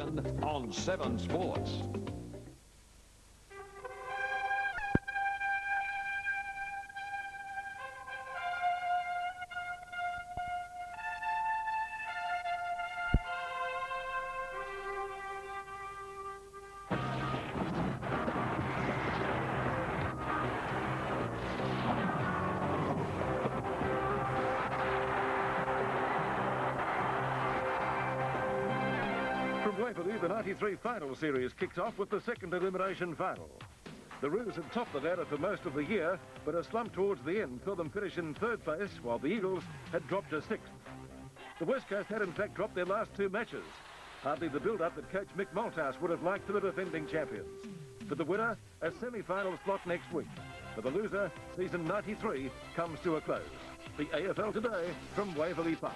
on 7 Sports. From Waverley, the 93 final series kicked off with the second elimination final. The Roos had topped the ladder for most of the year, but a slump towards the end saw them finish in third place, while the Eagles had dropped to sixth. The West Coast had in fact dropped their last 2 matches. Hardly the build-up that coach Mick Malthouse would have liked for the defending champions. For the winner, a semi-final slot next week. For the loser, season 93 comes to a close. The AFL today from Waverley Park.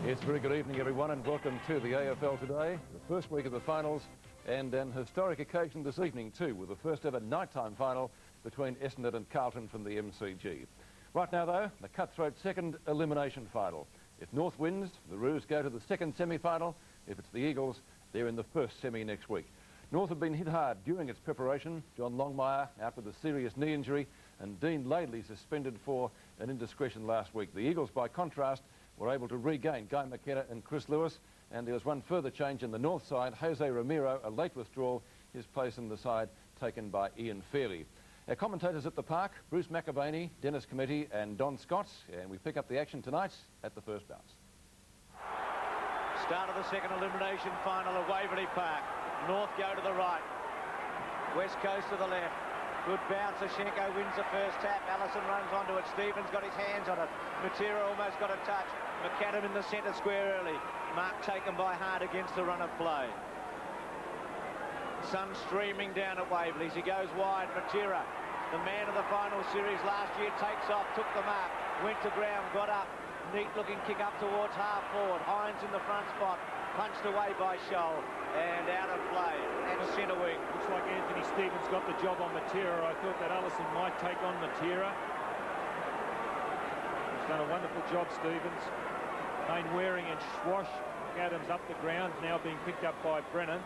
Yes, very good evening everyone and welcome to the AFL today, the first week of the finals and an historic occasion this evening too, with the first ever nighttime final between Essendon and Carlton from the MCG. Right now though, the cutthroat second elimination final. If North wins, the Roos go to the second semi-final. If it's the Eagles, they're in the first semi next week. North have been hit hard during its preparation. John Longmire out with a serious knee injury and Dean Laidley suspended for an indiscretion last week. The Eagles, by contrast, were able to regain Guy McKenna and Chris Lewis, and there was one further change in the North side. Jose Romero, a late withdrawal, his place in the side taken by Ian Fairley. Our commentators at the park, Bruce McAvaney, Dennis Cometti and Don Scott, and we pick up the action tonight at the first bounce. Start of the second elimination final at Waverley Park. North go to the right, West Coast to the left. Good bounce, Ashenko wins the first tap. Allison runs onto it. Stevens got his hands on it. Matera almost got a touch. McAdam in the centre square early. Mark taken by Hart against the run of play. Sun streaming down at Waverley. He goes wide. Matera, the man of the final series last year, takes off, took the mark, went to ground, got up. Neat looking kick up towards half forward. Hines in the front spot. Punched away by Scholl and out of play and centre wing. Looks like Anthony Stevens got the job on Matera. I thought that Allison might take on Matera. He's done a wonderful job, Stevens. Payne Waring and Schwash. Adams up the ground, now being picked up by Brennan.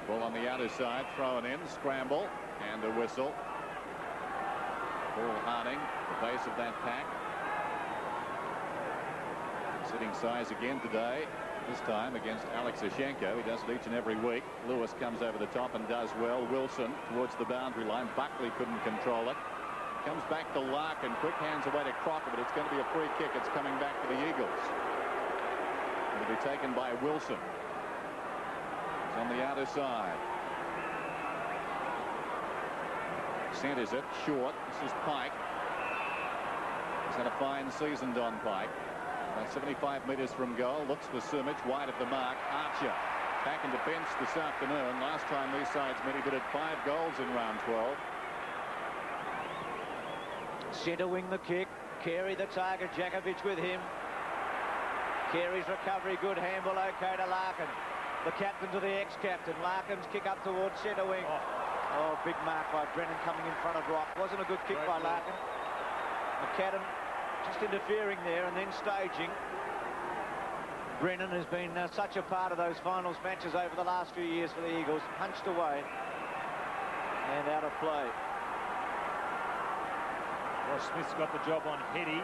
Ball on the outer side, thrown in, scramble and a whistle. Paul Harding, the base of that pack. Sitting size again today. This time against Alex Ashenko. He does it each and every week. Lewis comes over the top and does well. Wilson towards the boundary line. Buckley couldn't control it. Comes back to Larkin. Quick hands away to Crocker, but it's going to be a free kick. It's coming back to the Eagles. It'll be taken by Wilson. It's on the outer side. Centers it. Short. This is Pike. He's had a fine season, Don Pike. About 75 metres from goal. Looks for Sumich, wide of the mark. Archer back into bench this afternoon. Last time these sides met, he did it 5 goals in round 12. Centre wing the kick. Carey the target. Jakovic with him. Carey's recovery good. Handball okay to Larkin. The captain to the ex-captain. Larkin's kick up towards centre wing. Oh, big mark by Brennan coming in front of Rock. Wasn't a good kick by Larkin. McAdam just interfering there and then staging. Brennan has been such a part of those finals matches over the last few years for the Eagles. Punched away and out of play. Ross Smith's got the job on Heady.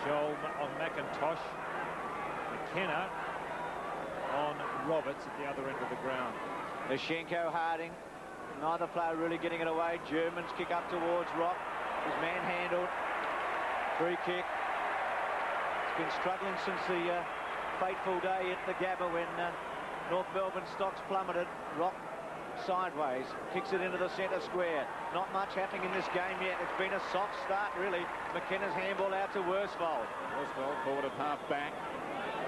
Scholl on McIntosh. McKenna on Roberts at the other end of the ground. Ashenko, Harding. Neither player really getting it away. Germans kick up towards Rock. He's manhandled. Free kick. It's been struggling since the fateful day at the Gabba when North Melbourne stocks plummeted. Rock sideways. Kicks it into the centre square. Not much happening in this game yet. It's been a soft start, really. McKenna's handball out to Worsfold. Worsfold forward of half back.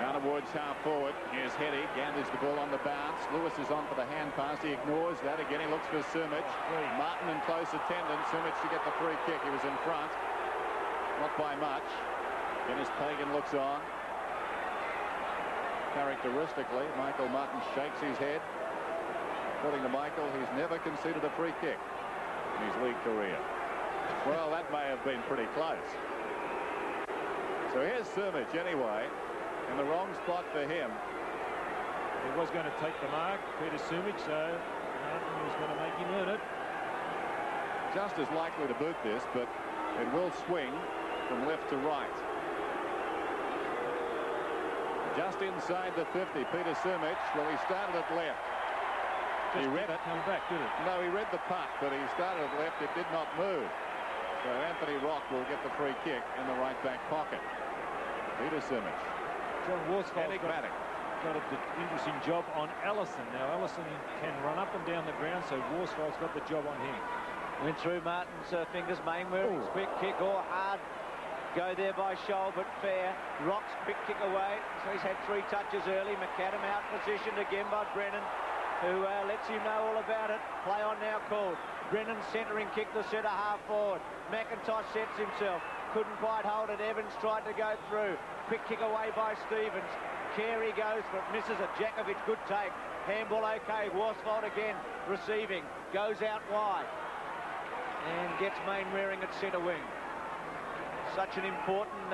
Down towards half forward. Here's Heady. Gathers the ball on the bounce. Lewis is on for the hand pass. He ignores that. Again, he looks for Sumich. Martin in close attendance. Sumich to get the free kick. He was in front. Not by much. Dennis Pagan looks on. Characteristically, Michael Martin shakes his head. According to Michael, he's never conceded a free kick in his league career. Well, that may have been pretty close. So here's Sumich anyway, in the wrong spot for him. He was going to take the mark, Peter Sumich, so Martin was going to make him earn it. Just as likely to boot this, but it will swing from left to right. Just inside the 50, Peter Sumich. Well, he started at left. He read it. Come back, did it? No, he read the puck, but he started at left. It did not move. So Anthony Rock will get the free kick in the right back pocket. Peter Sumich. John Worsfold's Enigmatic. got an interesting job on Ellison. Now, Ellison can run up and down the ground, so Worsfold's got the job on him. Went through Martin's fingers. Mainwaring's quick kick or hard. Go there by Scholl, but fair. Rock's quick kick away. So he's had 3 touches early. McAdam out positioned again by Brennan, who lets you know all about it. Play on now called. Brennan centering kick to centre half forward. McIntosh sets himself. Couldn't quite hold it. Evans tried to go through. Quick kick away by Stevens. Carey goes for it. Misses it. Jakovic, good take. Handball okay. Worsfold again receiving. Goes out wide. And gets Mainwaring at centre wing. Such an important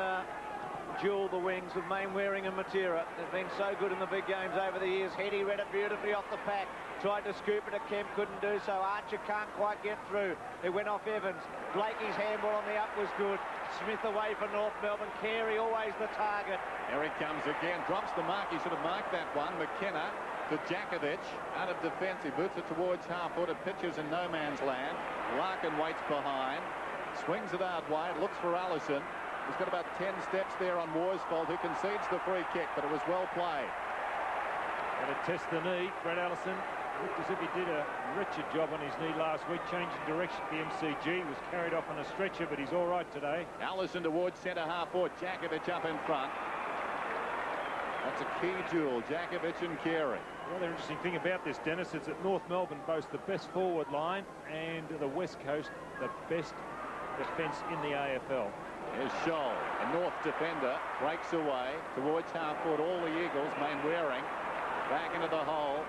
duel, the wings of Mainwaring and Matera. They've been so good in the big games over the years. Heady read it beautifully off the pack. Tried to scoop it. Kemp couldn't do so. Archer can't quite get through. It went off Evans. Blakey's handball on the up was good. Smith away for North Melbourne. Carey always the target. Here he comes again. Drops the mark. He should have marked that one. McKenna to Jakovic. Out of defence. He boots it towards half-foot. It pitches in no man's land. Larkin waits behind. Swings it out wide. Looks for Allison. He's got about 10 steps there on Worsfold, who concedes the free kick, but it was well played. Got to test the knee. Brad Allison looked as if he did a wretched job on his knee last week, changing direction for the MCG. He was carried off on a stretcher, but he's all right today. Allison towards centre half-forward. Jakovic up in front. That's a key duel, Jakovic and Carey. The other interesting thing about this, Dennis, is that North Melbourne boasts the best forward line and the West Coast the best defence in the AFL. Here's Scholl, a North defender, breaks away towards half-foot. All the Eagles, Mainwaring, back into the hole,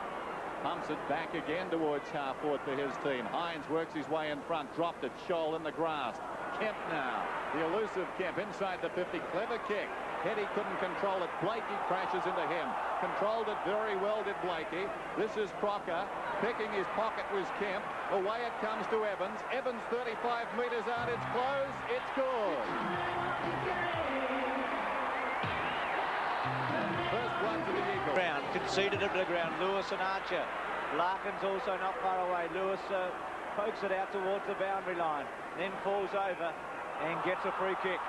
pumps it back again towards half-foot for his team. Hines works his way in front, dropped it. Scholl in the grass. Kemp now, the elusive Kemp inside the 50. Clever kick. Heady couldn't control it. Blakey crashes into him. Controlled it very well, did Blakey. This is Crocker. Picking his pocket was Kemp. Away it comes to Evans. Evans 35 metres out. It's close. It's good. First blood to the Eagles. Ground. Conceded it to the ground. Lewis and Archer. Larkin's also not far away. Lewis pokes it out towards the boundary line. Then falls over and gets a free kick.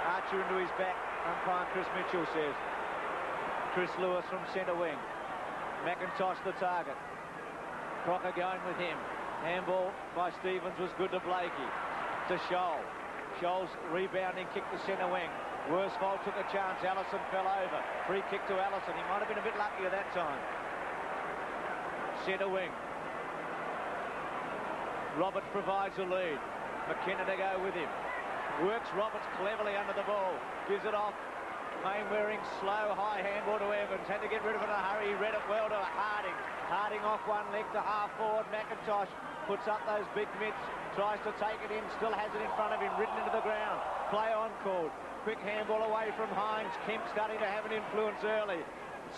Archer into his back. Umpire Chris Mitchell says. Chris Lewis from centre wing. McIntosh the target. Crocker going with him. Handball by Stevens was good to Blakey. To Scholl. Scholl's rebounding kick to centre wing. Worsfold took a chance. Allison fell over. Free kick to Allison. He might have been a bit luckier that time. Centre wing. Roberts provides a lead. McKenna to go with him. Works Roberts cleverly under the ball. Gives it off. Mainwaring slow high handball to Evans. Had to get rid of it in a hurry. He read it well to Harding. Harding off one leg to half forward. McIntosh puts up those big mitts. Tries to take it in. Still has it in front of him. Ridden into the ground. Play on called. Quick handball away from Hines. Kemp starting to have an influence early.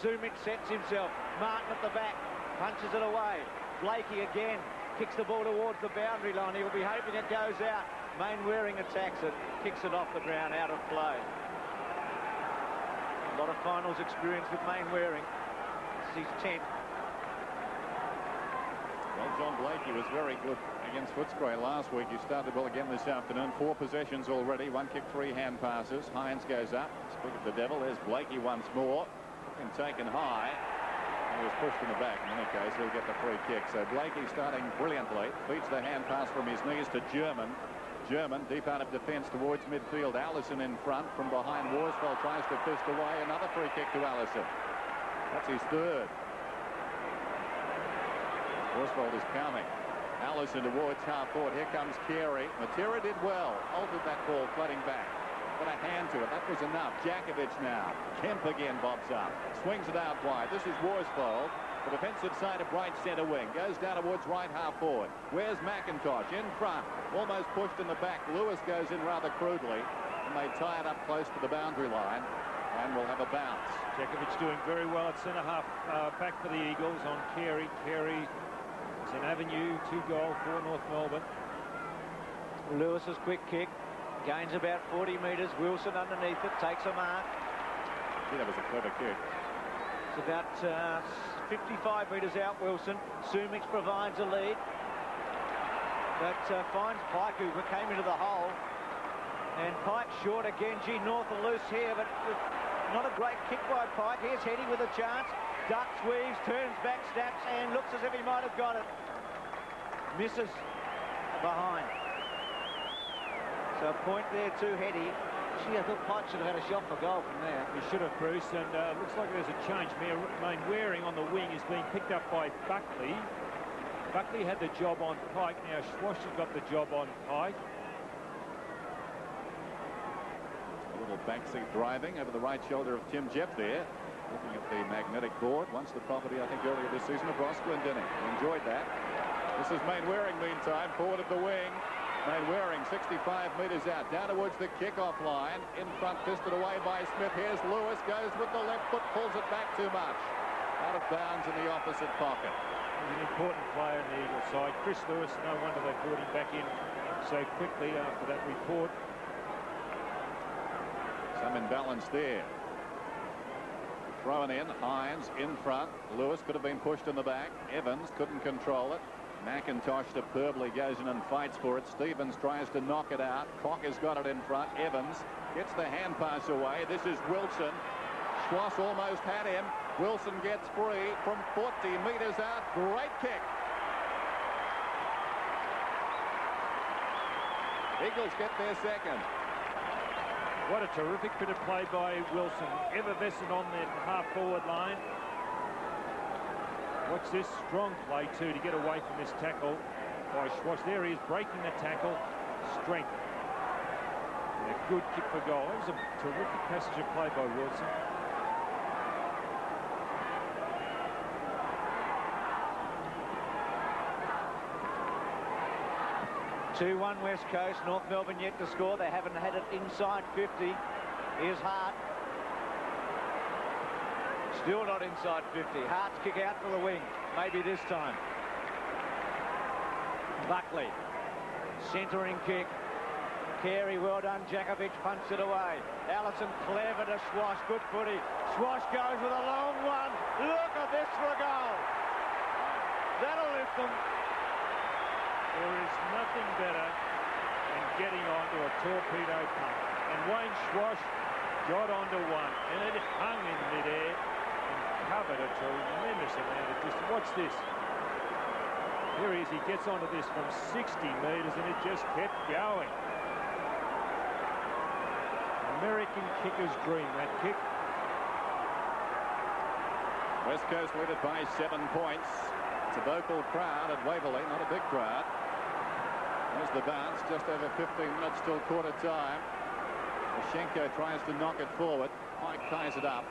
Sumich sets himself. Martin at the back. Punches it away. Blakey again. Kicks the ball towards the boundary line. He'll be hoping it goes out. Mainwaring attacks it. Kicks it off the ground. Out of play. A lot of finals experience with Mainwaring. This is his 10th. Well, John Blakey was very good against Footscray last week. He started well again this afternoon. 4 possessions already. 1 kick, 3 hand passes. Hines goes up. Speak of the devil. There's Blakey once more. And taken high. He was pushed in the back. In any case, he'll get the free kick. So Blakey starting brilliantly. Beats the hand pass from his knees to German. German deep out of defence towards midfield. Allison in front from behind. Worsfold tries to fist away. Another free kick to Allison. That's his 3rd. Worsfold is coming. Allison towards half-forward. Here comes Carey. Matera did well. Altered that ball, flooding back. Got a hand to it. That was enough. Jakovic now. Kemp again bobs up. Swings it out wide. This is Worsfold. The defensive side of right centre wing. Goes down towards right half-forward. Where's McIntosh? In front. Almost pushed in the back. Lewis goes in rather crudely. and they tie it up close to the boundary line and will have a bounce. Jakovic doing very well at centre-half back for the Eagles on Carey. Carey is an avenue to goal for North Melbourne. Lewis's quick kick. Gains about 40 metres. Wilson underneath it. Takes a mark. Yeah, that was a clever kick. It's about 55 metres out, Wilson. Sumix provides a lead. But finds Pike, who came into the hole. And Pike short again. Gee, North are loose here, but not a great kick by Pike. Here's Heady with a chance. Ducks, weaves, turns back, snaps, and looks as if he might have got it. Misses behind. So a point there to Heady. Gee, I thought Pike should have had a shot for goal from there. He should have, Bruce, and looks like there's a change. Main Waring on the wing is being picked up by Buckley. Buckley had the job on Pike. Now Schwash has got the job on Pike. A little backseat driving over the right shoulder of Tim Jeff there. Looking at the magnetic board. Once the property, I think, earlier this season of Ross Glendinning. Enjoyed that. This is Main Waring, meantime, forward of the wing. Main Waring, 65 metres out, down towards the kickoff line. In front, fisted away by Smith. Here's Lewis, goes with the left foot, pulls it back too much. Out of bounds in the opposite pocket. He's an important player in the Eagles side. Chris Lewis, no wonder they brought him back in so quickly after that report. Some imbalance there. Thrown in, Hines in front. Lewis could have been pushed in the back. Evans couldn't control it. McIntosh superbly goes in and fights for it. Stevens tries to knock it out. Cock has got it in front. Evans gets the hand pass away. This is Wilson. Schwass almost had him. Wilson gets free from 40 metres out. Great kick. Eagles get their second. What a terrific bit of play by Wilson. Effervescent on the half-forward line. Watch this strong play, too, to get away from this tackle by Schwass. There he is, breaking the tackle. Strength. And a good kick for goal. It was a terrific passage of play by Wilson. (2-1) West Coast. North Melbourne yet to score. They haven't had it inside 50. Here's Hart. Still not inside 50. Hart's kick out for the wing. Maybe this time. Buckley. Centering kick. Carey, well done. Jakovic punched it away. Allison clever to Schwass. Good footy. Schwass goes with a long one. Look at this for a goal. That'll lift them. There is nothing better than getting onto a torpedo punt. And Wayne Schwass got onto one. And it hung in midair. Covered a tremendous amount of distance. Watch this. Here he is. He gets onto this from 60 metres and it just kept going. American kicker's dream, that kick. West Coast lead it by 7 points. It's a vocal crowd at Waverley, not a big crowd. There's the bounce, just over 15 minutes till quarter time. Oshenko tries to knock it forward. Mike ties it up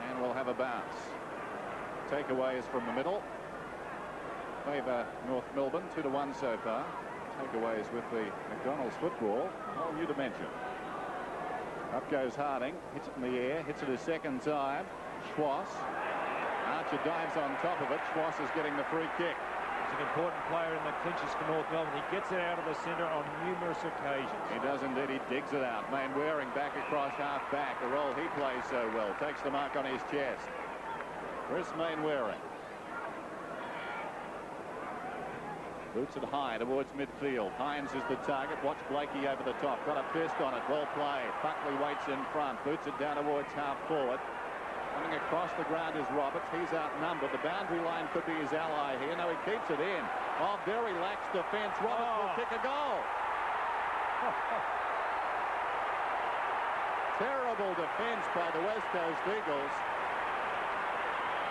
and we'll have a bounce. Takeaways from the middle. Favour North Melbourne, 2-1 so far. Takeaways with the McDonald's football, a whole new dimension. Up goes Harding, hits it in the air, hits it a second time. Schwass. Archer dives on top of it. Schwass is getting the free kick. He's an important player in the clinches for North Melbourne. He gets it out of the centre on numerous occasions. He does indeed. He digs it out. Main Waring back across half back. A role he plays so well. Takes the mark on his chest. Chris Main Waring. Boots it high towards midfield. Hines is the target. Watch Blakey over the top. Got a fist on it. Well played. Buckley waits in front. Boots it down towards half forward. Coming across the ground is Roberts. He's outnumbered. The boundary line could be his ally here. No, he keeps it in. Oh, very lax defence. Roberts will kick a goal. Terrible defence by the West Coast Eagles.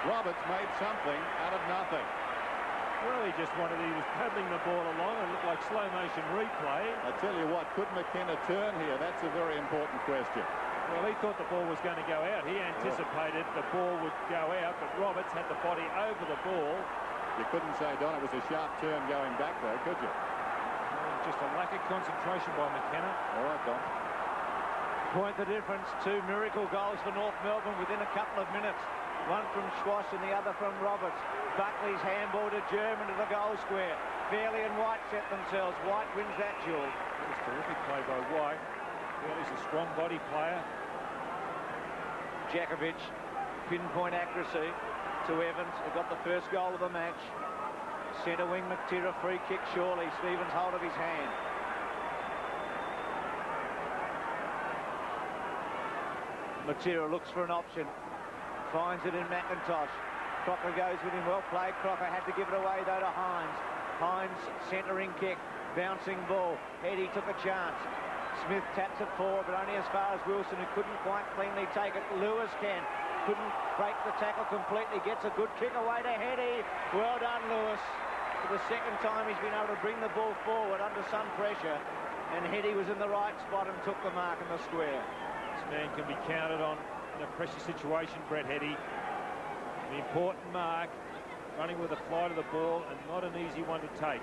Roberts made something out of nothing. Well, he was paddling the ball along and looked like slow motion replay. I tell you what, could McKenna turn here? That's a very important question. Well, he thought the ball was going to go out. He anticipated the ball would go out, but Roberts had the body over the ball. You couldn't say, Don, it was a sharp turn going back, though, could you? Just a lack of concentration by McKenna. All right, Don. point the difference. 2 miracle goals for North Melbourne within a couple of minutes. One from Schwass and the other from Roberts. Buckley's handball to German to the goal square. Fairley and White set themselves. White wins that duel. It was terrific play by White. Fairley's a strong body player. Jakovic, pinpoint accuracy to Evans, who got the first goal of the match. Centre wing Matera, free kick surely. Stevens hold of his hand. Matera looks for an option. Finds it in McIntosh. Crocker goes with him. Well played. Crocker had to give it away though to Hines. Hines centering kick. Bouncing ball. Heady took a chance. Smith taps it forward, but only as far as Wilson, who couldn't quite cleanly take it. Lewis can. Couldn't break the tackle completely. Gets a good kick away to Heady. Well done, Lewis. For the second time he's been able to bring the ball forward under some pressure. And Heady was in the right spot and took the mark in the square. This man can be counted on in a pressure situation, Brett Heady. The important mark, running with a fly to the ball, and not an easy one to take.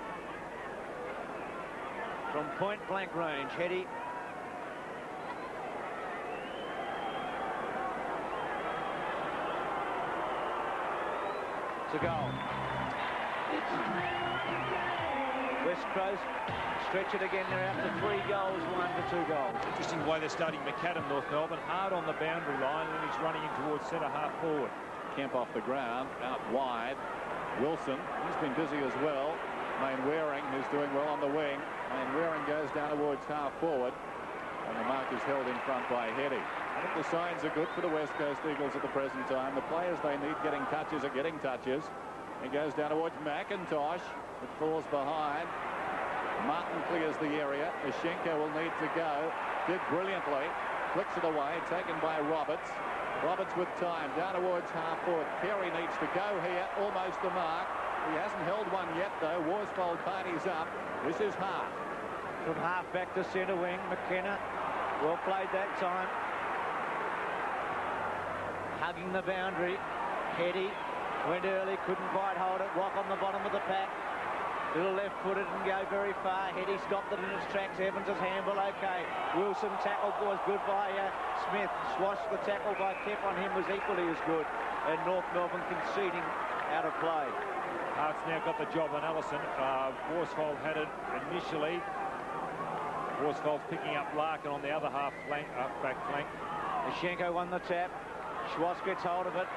From point blank range, Heady. It's a goal. West Coast stretch it again. They're out to 3 goals, 1 to 2 goals. Interesting the way they're starting McAdam, North Melbourne, hard on the boundary line, and he's running in towards centre half forward. Kemp off the ground, out wide. Wilson, he's been busy as well. Main Waring, who's doing well on the wing. Main Waring goes down towards half forward, and the mark is held in front by Heady. I think the signs are good for the West Coast Eagles at the present time. The players they need getting touches are getting touches. He goes down towards McIntosh. It falls behind. Martin clears the area. Ashenko will need to go. Did brilliantly. Flicks it away. Taken by Roberts. Roberts with time. Down towards half forward. Carey needs to go here. Almost the mark. He hasn't held one yet, though. Worsfold parties up. This is half. From half back to centre wing. McKenna. Well played that time. Hugging the boundary. Heady went early. Couldn't quite hold it. Rock on the bottom of the pack. Little left-footed and go very far. Heady stopped it in its tracks. Evans' handball okay. Wilson tackle was good by Smith. Swash the tackle by Kemp on him was equally as good. And North Melbourne conceding out of play. Hart's now got the job on Allison. Worsfold had it initially. Worsfold's picking up Larkin on the other half flank, back flank. Ashenko won the tap. Schwartz gets hold of it.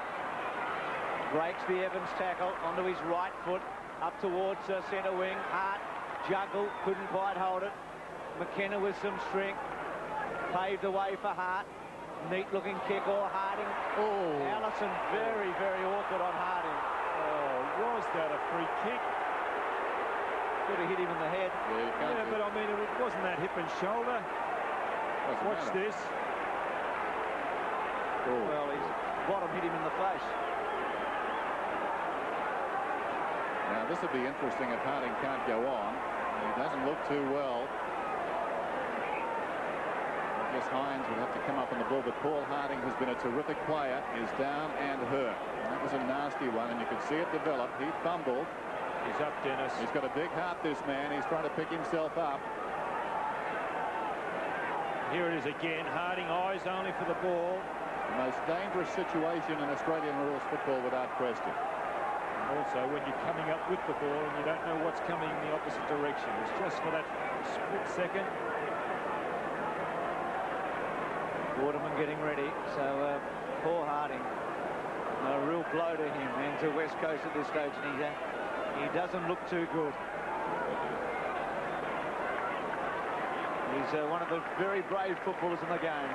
Breaks the Evans tackle onto his right foot. Up towards centre wing. Hart juggled, couldn't quite hold it. McKenna with some strength. Paved the way for Hart. Neat looking kick or Harding. Oh, Allison very, very awkward on Harding. Oh, was that a free kick? Could have hit him in the head. Yeah, but I mean, it wasn't that hip and shoulder. Watch this. Oh. Well, his bottom hit him in the face. Now, this would be interesting if Harding can't go on. He doesn't look too well. I guess Hines would have to come up on the ball, but Paul Harding, who's been a terrific player, is down and hurt. And that was a nasty one, and you could see it develop. He fumbled. He's up, Dennis. He's got a big heart, this man. He's trying to pick himself up. Here it is again. Harding eyes only for the ball. The most dangerous situation in Australian rules football, without question. Also, when you're coming up with the ball and you don't know what's coming in the opposite direction. It's just for that split second. Waterman getting ready. So, poor Harding. A real blow to him and to West Coast at this stage. And he doesn't look too good. He's one of the very brave footballers in the game.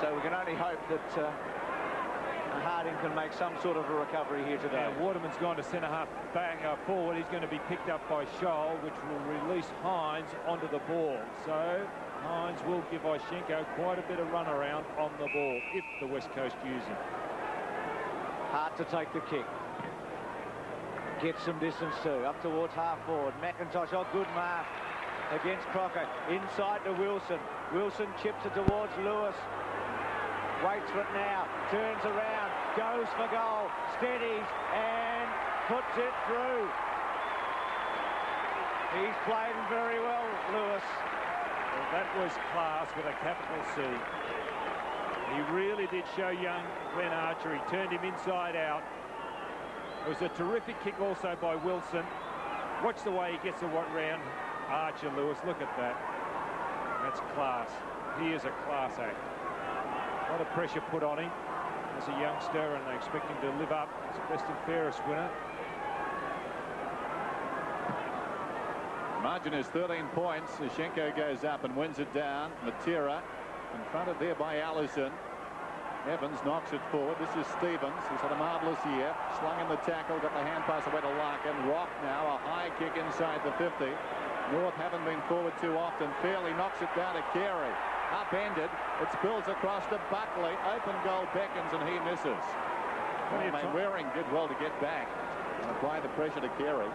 So we can only hope that Harding can make some sort of a recovery here today. Yeah, Waterman's gone to centre half back forward. He's going to be picked up by Scholl, which will release Hines onto the ball. So Hines will give Ishenko quite a bit of run around on the ball if the West Coast use him. Hard to take the kick. Gets some distance too. Up towards half forward. McIntosh, good mark against Crocker. Inside to Wilson. Wilson chips it towards Lewis. Waits for it now. Turns around. goes for goal, steadies and puts it through. He's played very well, Lewis. Well, that was class with a capital C. He really did show young Glenn Archer. He turned him inside out. It was a terrific kick also by Wilson. Watch the way he gets around Archer, Lewis. Look at that. That's class. He is a class act. A lot of pressure put on him as a youngster, and they expect him to live up as a best and fairest winner. Margin is 13 points. Schenko goes up and wins it down. Matera confronted there by Allison. Evans knocks it forward. This is Stevens, who's had a marvellous year. Slung in the tackle, got the hand pass away to Larkin. Rock now, a high kick inside the 50. North haven't been forward too often. Fairley knocks it down to Carey. Upended, it spills across to Buckley. Open goal beckons and he misses. Waring did well to get back and apply the pressure to Carey.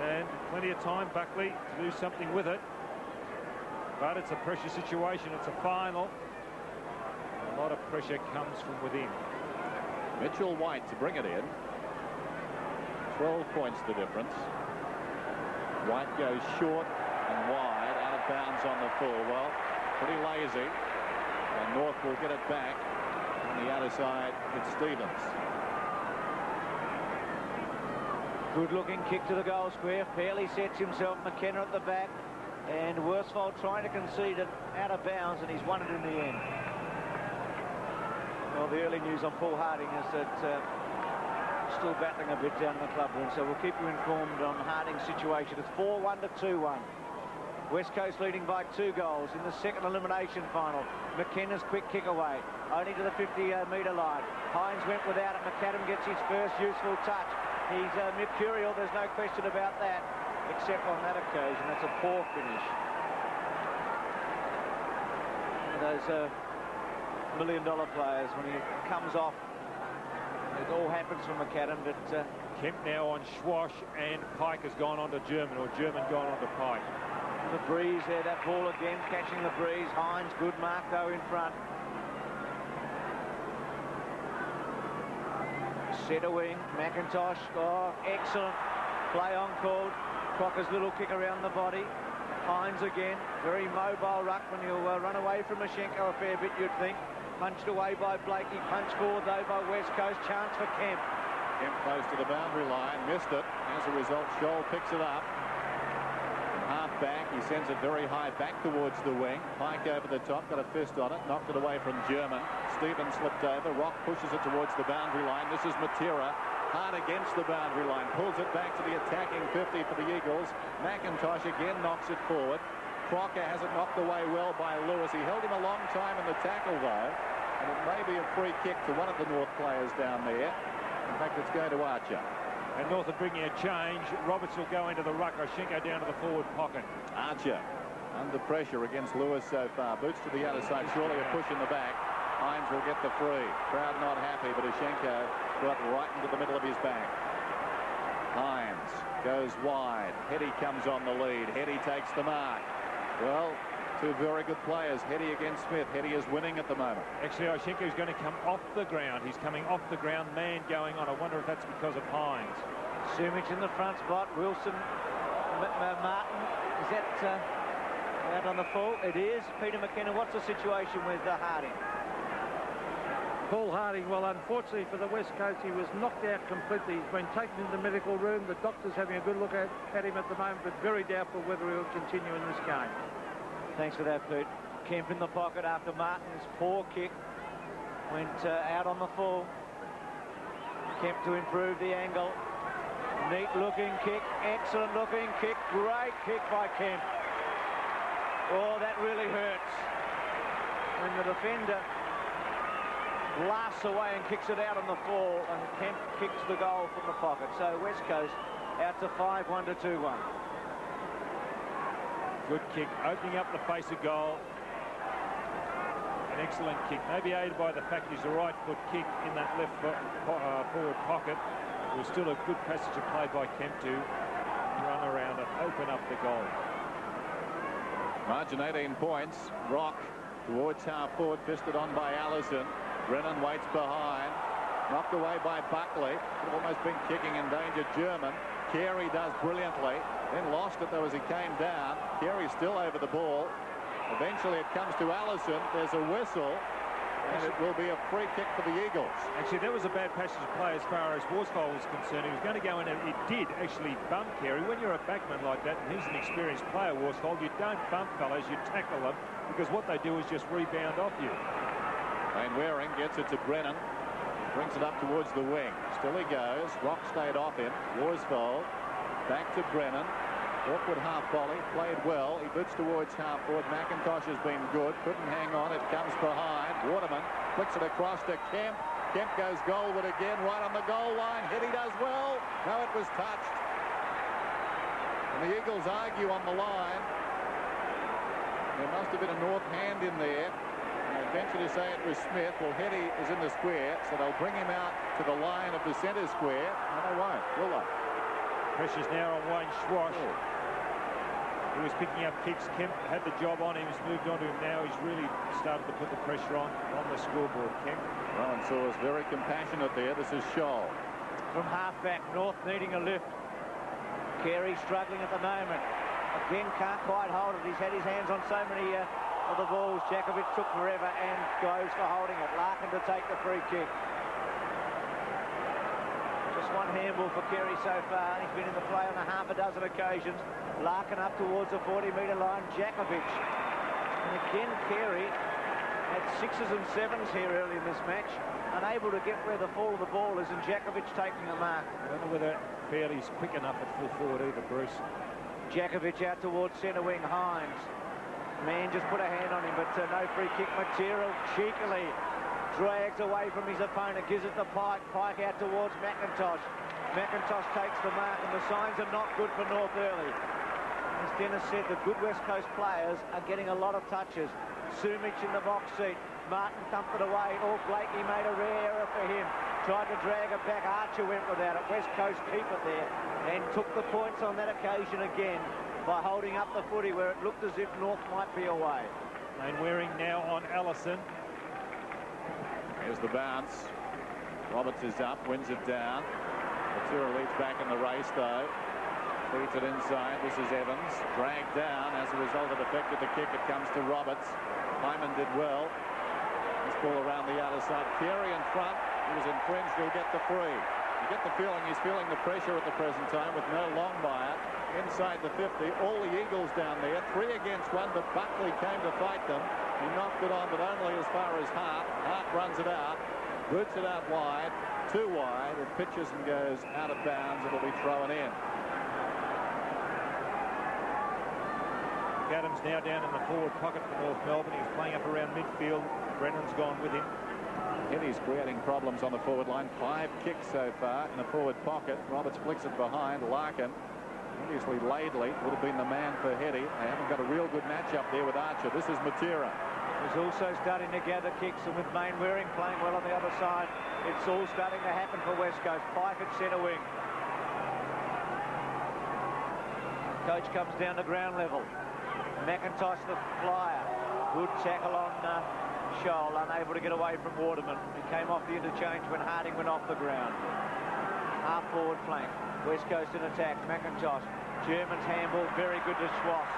And plenty of time, Buckley, to do something with it. But it's a pressure situation. It's a final. A lot of pressure comes from within. Mitchell White to bring it in. 12 points the difference. White goes short and wide, out of bounds on the full. Well, pretty lazy. And North will get it back. On the outer side, it's Stevens. Good looking kick to the goal square. Fairly sets himself. McKenna at the back. And Worsfold trying to concede it out of bounds, and he's won it in the end. Well, the early news on Paul Harding is that still battling a bit down in the club room, so we'll keep you informed on Harding's situation. It's 4-1 to 2-1. West Coast leading by 2 goals in the second elimination final. McKenna's quick kick away, only to the 50-metre line. Hines went without it. McAdam gets his first useful touch. He's mercurial, there's no question about that, except on that occasion. That's a poor finish. Those million-dollar players, when he comes off, it all happens from McAdam, but Kemp now on Schwash, and Pike has gone on to German, or German gone on to Pike. The breeze there, that ball again, catching the breeze. Hines, good mark though in front. Centre wing, McIntosh, oh, excellent play on called. Crocker's little kick around the body. Hines again, very mobile ruck when you'll run away from Mashenko a fair bit, you'd think. Punched away by Blakey, punched forward though by West Coast. Chance for Kemp. Kemp close to the boundary line, missed it. As a result, Scholl picks it up. Half back, he sends it very high back towards the wing. Pike over the top, got a fist on it, knocked it away from German. Stevens slipped over, Rock pushes it towards the boundary line. This is Matera, hard against the boundary line, pulls it back to the attacking 50 for the Eagles. McIntosh again knocks it forward. Crocker has it knocked away well by Lewis. He held him a long time in the tackle though, and it may be a free kick to one of the North players down there. In fact, it's going to Archer. And North are bringing a change. Roberts will go into the ruck. Oshenko down to the forward pocket. Archer under pressure against Lewis so far. Boots to the other side. Surely a push in the back. Hines will get the free. Crowd not happy, but Oshenko got right into the middle of his back. Hines goes wide. Hetty comes on the lead. Hetty takes the mark. Well, 2 very good players, Hetty against Smith. Hetty is winning at the moment. Actually, Oshenko is going to come off the ground. He's coming off the ground, man going on. I wonder if that's because of Hines. Sumich in the front spot. Wilson, Martin, is that out on the full? It is. Peter McKenna, what's the situation with Harding? Paul Harding, well, unfortunately for the West Coast, he was knocked out completely. He's been taken into the medical room. The doctor's having a good look at him at the moment, but very doubtful whether he'll continue in this game. Thanks for that, Pete. Kemp in the pocket after Martin's poor kick. Went out on the full. Kemp to improve the angle. Neat looking kick, excellent looking kick, great kick by Kemp. Oh, that really hurts. When the defender blasts away and kicks it out on the full, and Kemp kicks the goal from the pocket. So West Coast out to 5-1 to 2-1. Good kick, opening up the face of goal. An excellent kick, maybe aided by the fact he's a right foot kick in that left forward pocket. It was still a good passage of play by Kemp to run around and open up the goal. Margin 18 points. Rock towards half forward, fisted on by Allison. Brennan waits behind. Knocked away by Buckley. Could have almost been kicking in danger. German. Carey does brilliantly. Then lost it though as he came down. Carey's still over the ball. Eventually it comes to Allison. There's a whistle. And it will be a free kick for the Eagles. Actually, that was a bad passage of play as far as Worsfold was concerned. He was going to go in and it did actually bump Carey. When you're a backman like that, and he's an experienced player, Worsfold, you don't bump fellows, you tackle them, because what they do is just rebound off you. Wayne Waring gets it to Brennan. Brings it up towards the wing. Still he goes. Rock stayed off him. Worsfold back to Brennan. Awkward half volley, played well. He boots towards half forward. McIntosh has been good. Couldn't hang on. It comes behind. Waterman flicks it across to Kemp. Kemp goes goalward again, right on the goal line. Hitty does well. No, it was touched. And the Eagles argue on the line. There must have been a North hand in there. And I venture to say it was Smith. Well, Hitty is in the square, so they'll bring him out to the line of the centre square. No, they won't, will they? Pressure's now on Wayne Schwash. He was picking up kicks. Kemp had the job on him. He's moved on to him now. He's really started to put the pressure on the scoreboard, Kemp. Rowan Saw is very compassionate there. This is Scholl. From half-back, North needing a lift. Carey struggling at the moment. Again, can't quite hold it. He's had his hands on so many of the balls. Jakovic took forever and goes for holding it. Larkin to take the free kick. Just one handball for Carey so far. He's been in the play on a half a dozen occasions. Larkin up towards the 40-metre line. Jakovic. And again, Carey had 6s and 7s here early in this match. Unable to get where the fall of the ball is, and Jakovic taking the mark. I don't know whether Fairley's quick enough at full forward either, Bruce. Jakovic out towards centre wing. Hines. Man just put a hand on him, but no free kick material. Cheekily drags away from his opponent, gives it to Pike. Pike out towards McIntosh. McIntosh takes the mark, and the signs are not good for North early. As Dennis said, the good West Coast players are getting a lot of touches. Sumich in the box seat. Martin thumped it away. Blakey made a rare error for him. Tried to drag it back. Archer went without it. West Coast keep it there and took the points on that occasion again by holding up the footy where it looked as if North might be away. Wayne Waring now on Allison. Here's the bounce. Roberts is up, wins it down. Matura leads back in the race though. Feeds it inside. This is Evans. Dragged down. As a result, it affected the kick. It comes to Roberts. Hyman did well. This ball around the outer side. Carey in front. He was infringed. He'll get the free. You get the feeling he's feeling the pressure at the present time with no long buyer. Inside the 50. All the Eagles down there. 3 against 1, but Buckley came to fight them. He knocked it on, but only as far as Hart. Hart runs it out. Boots it out wide. Too wide. It pitches and goes out of bounds. It'll be thrown in. Adams now down in the forward pocket for North Melbourne. He's playing up around midfield. Brennan's gone with him. Hitty's creating problems on the forward line. 5 kicks so far in the forward pocket. Roberts flicks it behind. Larkin, obviously Laidley, would have been the man for Hitty. They haven't got a real good match-up there with Archer. This is Matera. He's also starting to gather kicks, and with Wayne Waring playing well on the other side, it's all starting to happen for West Coast. Pike at centre wing. Coach comes down to ground level. McIntosh the flyer. Good tackle on Scholl, unable to get away from Waterman. He came off the interchange when Harding went off the ground. Half forward flank. West Coast in attack. McIntosh. German's handball very good to Schwass.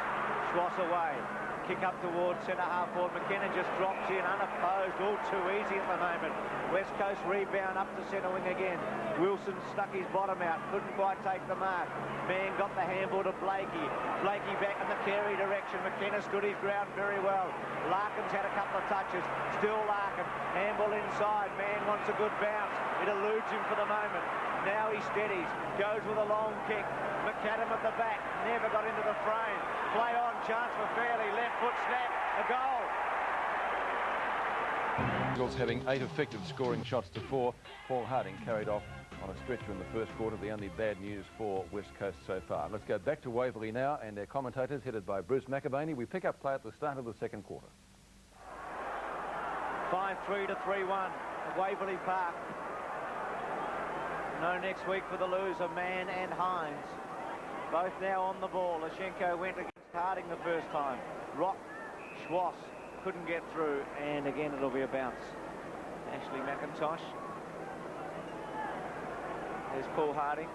Schwass away. Kick up towards centre half forward. McKenna just drops in unopposed. All too easy at the moment. West Coast rebound up to centre wing again. Wilson stuck his bottom out. Couldn't quite take the mark. Man got the handball to Blakey. Blakey back in the Carey direction. McKenna stood his ground very well. Larkin's had a couple of touches. Still Larkin. Handball inside. Man wants a good bounce. It eludes him for the moment. Now he steadies. Goes with a long kick. McAdam at the back. Never got into the frame. Play on. Chance for Fairley. Left foot snap. A goal. Eagles having 8 effective scoring shots to 4. Paul Harding carried off on a stretcher in the first quarter. The only bad news for West Coast so far. Let's go back to Waverley now, and their commentators headed by Bruce McAvaney. We pick up play at the start of the second quarter. 5-3 to 3-1 at Waverley Park. No next week for the loser, Mann and Hines. Both now on the ball. Lashenko went against Harding the first time. Rock, Schwass couldn't get through, and again it'll be a bounce. Ashley McIntosh There's Paul Harding.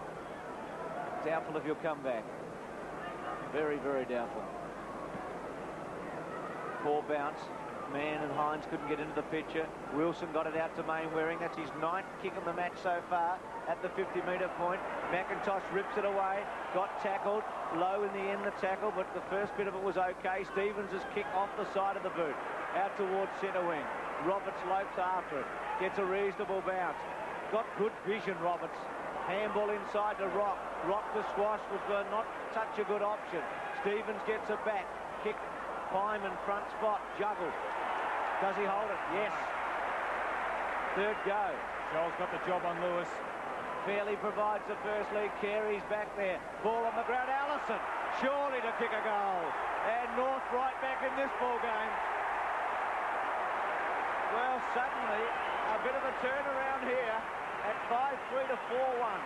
Doubtful if he'll come back. Very, very doubtful. Poor bounce. Mann and Hines couldn't get into the picture. Wilson got it out to Mainwaring. That's his 9th kick of the match so far at the 50-metre point. McIntosh rips it away. Got tackled. Low in the end, the tackle, but the first bit of it was okay. Stevens has kicked off the side of the boot. Out towards centre wing. Roberts lopes after it. Gets a reasonable bounce. Got good vision, Roberts. Handball inside to Rock. Rock to Squash was not such a good option. Stevens gets it back. Kick. Pyman front spot. Juggle. Does he hold it? Yes. Third go. Joel's got the job on Lewis. Fairley provides the first lead. Carey's back there. Ball on the ground. Allison surely to kick a goal. And North right back in this ball game. Well, suddenly a bit of a turnaround here at 5-3 to 4-1.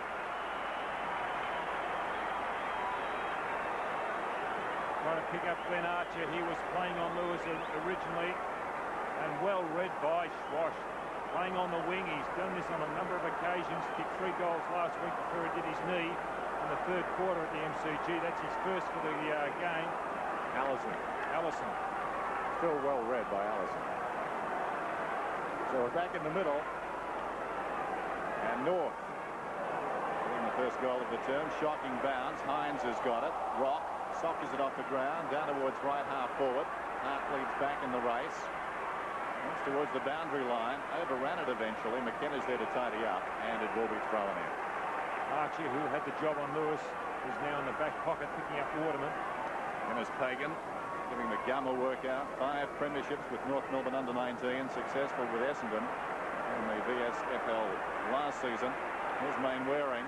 Trying to pick up Glenn Archer. He was playing on Lewis originally, and well read by Schwash. Playing on the wing. He's done this on a number of occasions. Kicked 3 goals last week before he did his knee in the 3rd quarter at the MCG. That's his first for the game. Allison. Still well read by Allison. So we're back in the middle. And North getting the first goal of the term. Shocking bounce. Hines has got it. Rock sockers it off the ground. Down towards right half forward. Hart leads back in the race. That's towards the boundary line. Overran it eventually. McKenna's there to tidy up. And it will be thrown in. Archie, who had the job on Lewis, is now in the back pocket picking up Waterman. And as Pagan giving the Gummer workout. 5 premierships with North Melbourne under-19. Successful with Essendon in the VSFL last season. Here's Mainwaring.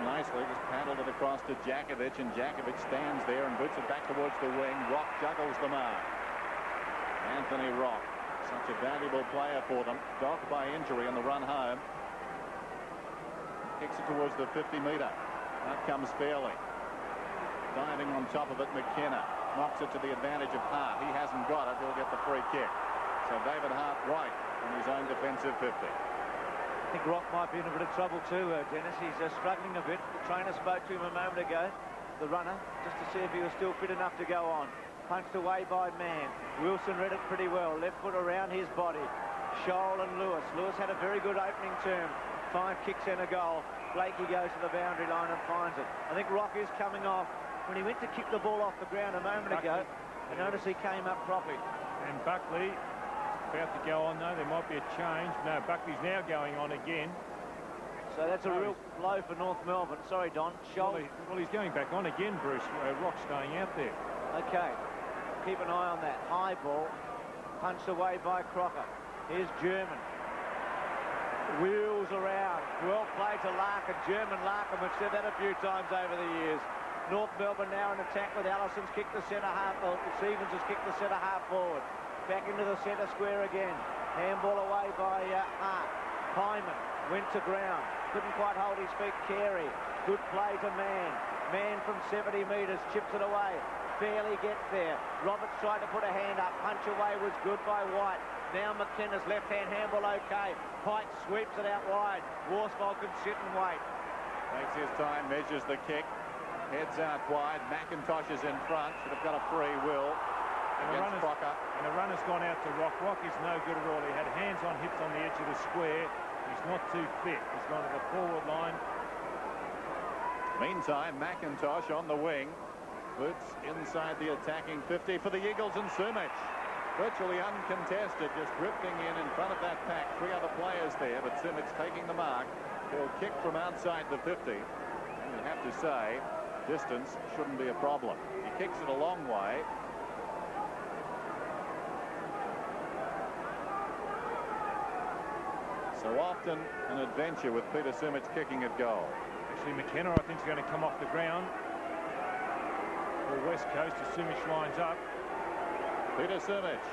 Nicely, just paddled it across to Jakovic, and Jakovic stands there and boots it back towards the wing. Rock juggles the mark. Anthony Rock, such a valuable player for them. Docked by injury on the run home. Kicks it towards the 50-metre. Out comes Fairley. Diving on top of it, McKenna. Knocks it to the advantage of Hart. He hasn't got it. He'll get the free kick. So David Hart right in his own defensive 50. I think Rock might be in a bit of trouble too, Dennis. He's struggling a bit. The trainer spoke to him a moment ago, the runner, just to see if he was still fit enough to go on. Punched away by Mann. Wilson read it pretty well. Left foot around his body. Scholl and Lewis. Lewis had a very good opening term. 5 kicks and a goal. Blakey goes to the boundary line and finds it. I think Rock is coming off. When he went to kick the ball off the ground a moment ago, I noticed he came up properly. And Buckley about to go on, though. There might be a change. No, Buckley's now going on again. So that's a real blow for North Melbourne. Sorry, Don. Well, he's going back on again, Bruce. Rock's staying out there. Okay. Keep an eye on that. High ball. Punched away by Crocker. Here's German. Wheels around. Well played to Larkin. German Larkin. We've said that a few times over the years. North Melbourne now in attack with Allison's kicked the centre half. Stevens has kicked the centre half forward. Back into the centre square again. Handball away by Hart. Hyman went to ground. Couldn't quite hold his feet. Carey. Good play to Mann. Mann from 70 metres chips it away. Fairly gets there. Roberts tried to put a hand up. Punch away was good by White. Now McKenna's left-hand handball okay. Pike sweeps it out wide. Worsfold can sit and wait. Takes his time, measures the kick. Heads out wide. McIntosh is in front. Should have got a free will. And the runner's gone out to Rock. Rock is no good at all. He had hands on hips on the edge of the square. He's not too fit. He's gone to the forward line. Meantime, McIntosh on the wing. Boots inside the attacking 50 for the Eagles, and Sumich. Virtually uncontested, just drifting in front of that pack. 3 other players there, but Sumich taking the mark. He'll kick from outside the 50. And you have to say, distance shouldn't be a problem. He kicks it a long way. So often an adventure with Peter Sumich kicking at goal. Actually, McKenna, I think, is going to come off the ground. For West Coast as Sumich lines up. Peter Sumich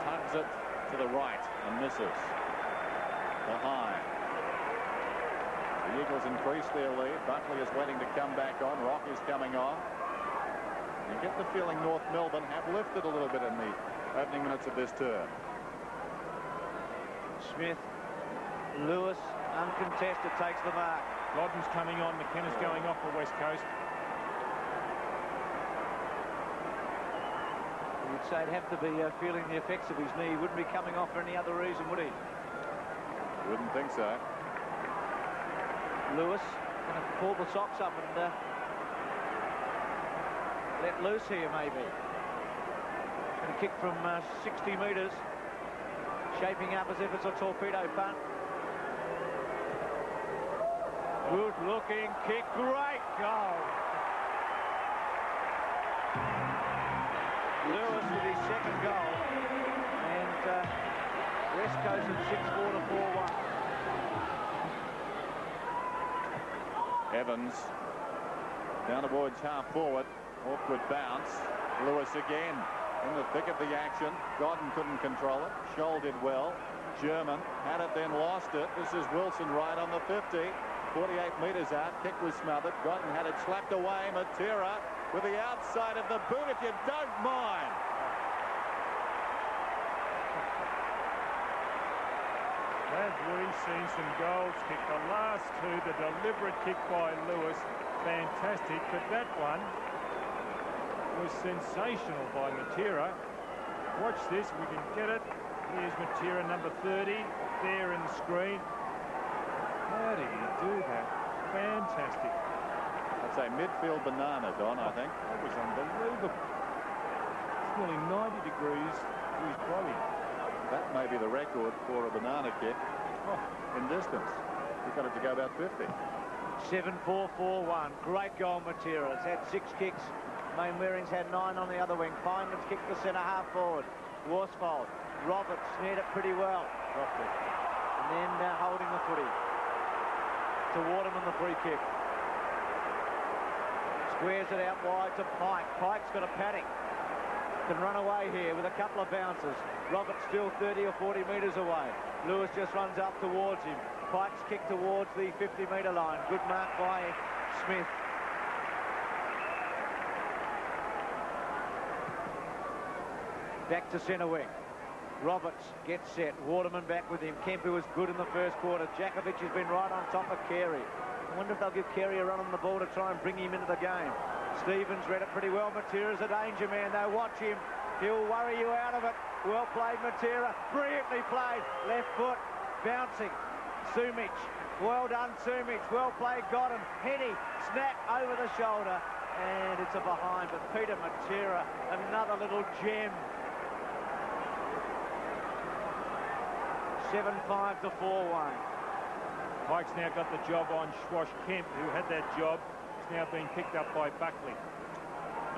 tugs it to the right and misses. The high. The Eagles increase their lead. Buckley is waiting to come back on. Rock is coming on. You get the feeling North Melbourne have lifted a little bit in the opening minutes of this term. Smith, Lewis, uncontested, takes the mark. Godden's coming on. McKenna's going off for West Coast. You'd say he'd have to be feeling the effects of his knee. He wouldn't be coming off for any other reason, would he? Wouldn't think so. Lewis going to pull the socks up and let loose here, maybe. Going to kick from 60 metres, shaping up as if it's a torpedo punt. Good looking kick, great goal. Lewis with his second goal, and West Coast at 6-4 to 4-1. Evans down towards half forward. Awkward bounce. Lewis again in the thick of the action. Godden couldn't control it. Scholl did well. German had it, then lost it. This is Wilson right on the 50. 48 metres out. Kick was smothered. Godden had it slapped away. Matera with the outside of the boot, if you don't mind. Have we seen some goals kicked? The last two, the deliberate kick by Lewis, fantastic, but that one was sensational by Matera. Watch this, we can get it. Here's Matera, number 30, there in the screen. How do you do that? Fantastic. I'd say midfield banana, Don, I think. That was unbelievable. It's nearly 90 degrees to his body. That may be the record for a banana kick in distance. He's got it to go about 50. 7-4-4-1. Great goal, Matera. It's had 6 kicks. Mainwaring's had 9 on the other wing. Feynman's kicked the centre half forward. Worsfold. Roberts snared it pretty well. Dropped it. And then holding the footy to Waterman, the free kick. Squares it out wide to Pike. Pike's got a panic. Can run away here with a couple of bounces. Roberts still 30 or 40 metres away. Lewis just runs up towards him. Pike's kick towards the 50-metre line. Good mark by Smith. Back to centre wing. Roberts gets set. Waterman back with him. Kemp, who was good in the first quarter. Jakovic has been right on top of Carey. I wonder if they'll give Carey a run on the ball to try and bring him into the game. Stevens read it pretty well. Matera's a danger man, though. Watch him. He'll worry you out of it. Well played, Matera. Brilliantly played. Left foot. Bouncing. Sumic. Well done, Sumic. Well played, Godden. Henny. Snap over the shoulder. And it's a behind. But Peter Matera, another little gem. 7-5 to 4-1. Pike's now got the job on Schwash Kemp, who had that job. It's now been picked up by Buckley.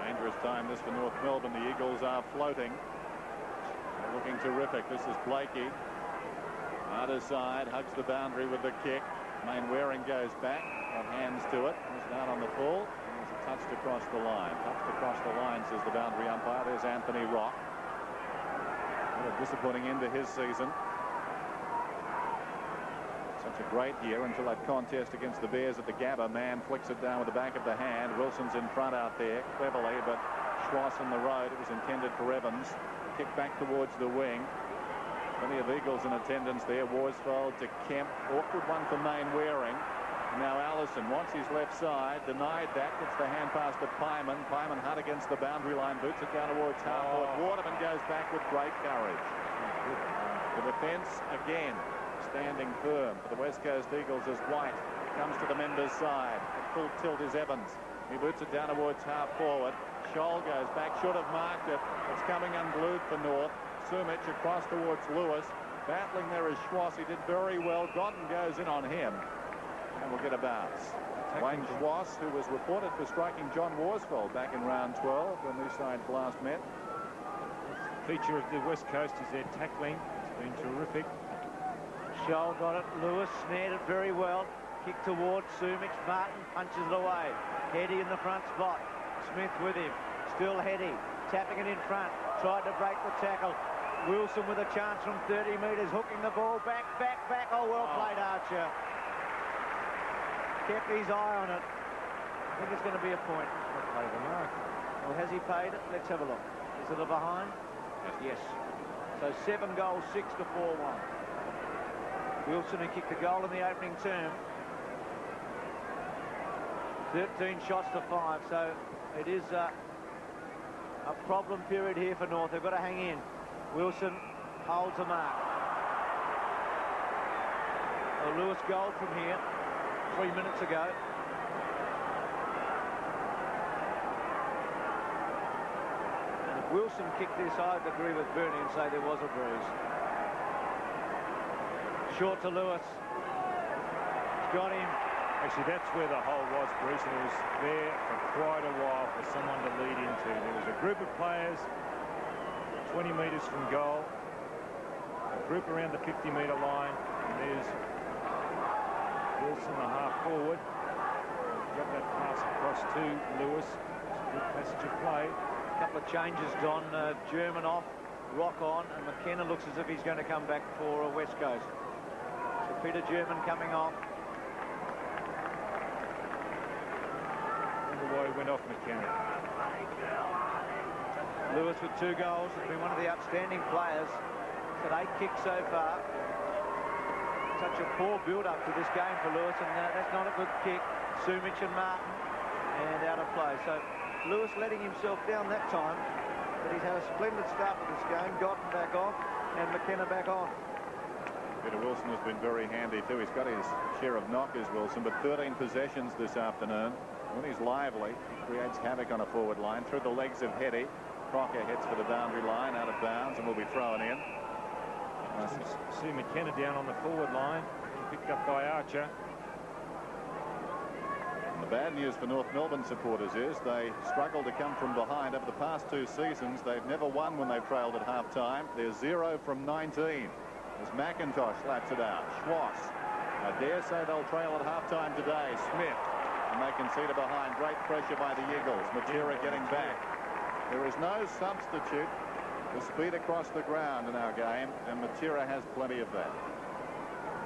Dangerous time this for North Melbourne. The Eagles are floating. They're looking terrific. This is Blakey. Other side, hugs the boundary with the kick. Mainwaring goes back, got hands to it. He's down on the full. He's touched across the line. Touched across the line, says the boundary umpire. There's Anthony Rock. What a disappointing end to his season. Such a great year until that contest against the Bears at the Gabba. Man flicks it down with the back of the hand. Wilson's in front out there cleverly, but Schwass in the road. It was intended for Evans. Kick back towards the wing. Plenty of Eagles in attendance there. Worsfold to Kemp. Awkward one for Mainwaring. Now Allison wants his left side. Denied that. Gets the hand pass to Pyman. Pyman hard against the boundary line. Boots it down towards half court. Waterman goes back with great courage. The defence again standing firm for the West Coast Eagles as White comes to the members' side. At full tilt is Evans. He boots it down towards half forward. Scholl goes back, should have marked it. It's coming unglued for North. Sumic across towards Lewis. Battling there is Schwass. He did very well. Godden goes in on him and will get a bounce. Wayne Schwass, who was reported for striking John Worsfold back in round 12 when these sides last met. Feature of the West Coast is their tackling. It's been terrific. Scholl got it. Lewis snared it very well. Kick towards Sumic. Martin punches it away. Heady in the front spot. Smith with him. Still Heady. Tapping it in front. Tried to break the tackle. Wilson with a chance from 30 metres. Hooking the ball back, back, back. Oh, well played, Archer. Kept his eye on it. I think it's going to be a point. Play the mark. Well, has he paid it? Let's have a look. Is it a behind? Yes. So 7 goals, 6 to 4-1. Wilson, who kicked the goal in the opening term. 13 shots to 5, so it is a problem period here for North. They've got to hang in. Wilson holds the mark. Well, Lewis goal from here 3 minutes ago. And if Wilson kicked this, I'd agree with Bernie and say there was a bruise. Short to Lewis. He's got him. Actually, that's where the hole was, Bruce, and it was there for quite a while for someone to lead into. There was a group of players 20 metres from goal, a group around the 50-metre line, and there's Wilson, the half forward. Got that pass across to Lewis. It's a good passage of play. A couple of changes, Don. German off, Rock on, and McKenna looks as if he's going to come back for West Coast. So Peter German coming off. Why he went off McKenna. Lewis with 2 goals has been one of the outstanding players. He's had 8 kicks so far. Such a poor build-up to this game for Lewis, and that's not a good kick. Sumich and Martin, and out of play. So Lewis letting himself down that time, but he's had a splendid start to this game. Gotten back off, and McKenna back on. Peter Wilson has been very handy too. He's got his share of knockers, Wilson, but 13 possessions this afternoon. When he's lively, he creates havoc on a forward line through the legs of Hetty. Crocker heads for the boundary line, out of bounds, and will be thrown in. See McKenna down on the forward line, picked up by Archer. And the bad news for North Melbourne supporters is they struggle to come from behind. Over the past 2 seasons, they've never won when they've trailed at half-time. They're 0 from 19. As McIntosh laps it out. Schwass. I dare say they'll trail at half-time today. Smith. And they concede it behind. Great pressure by the Eagles. Matera getting back. There is no substitute for speed across the ground in our game, and Matera has plenty of that.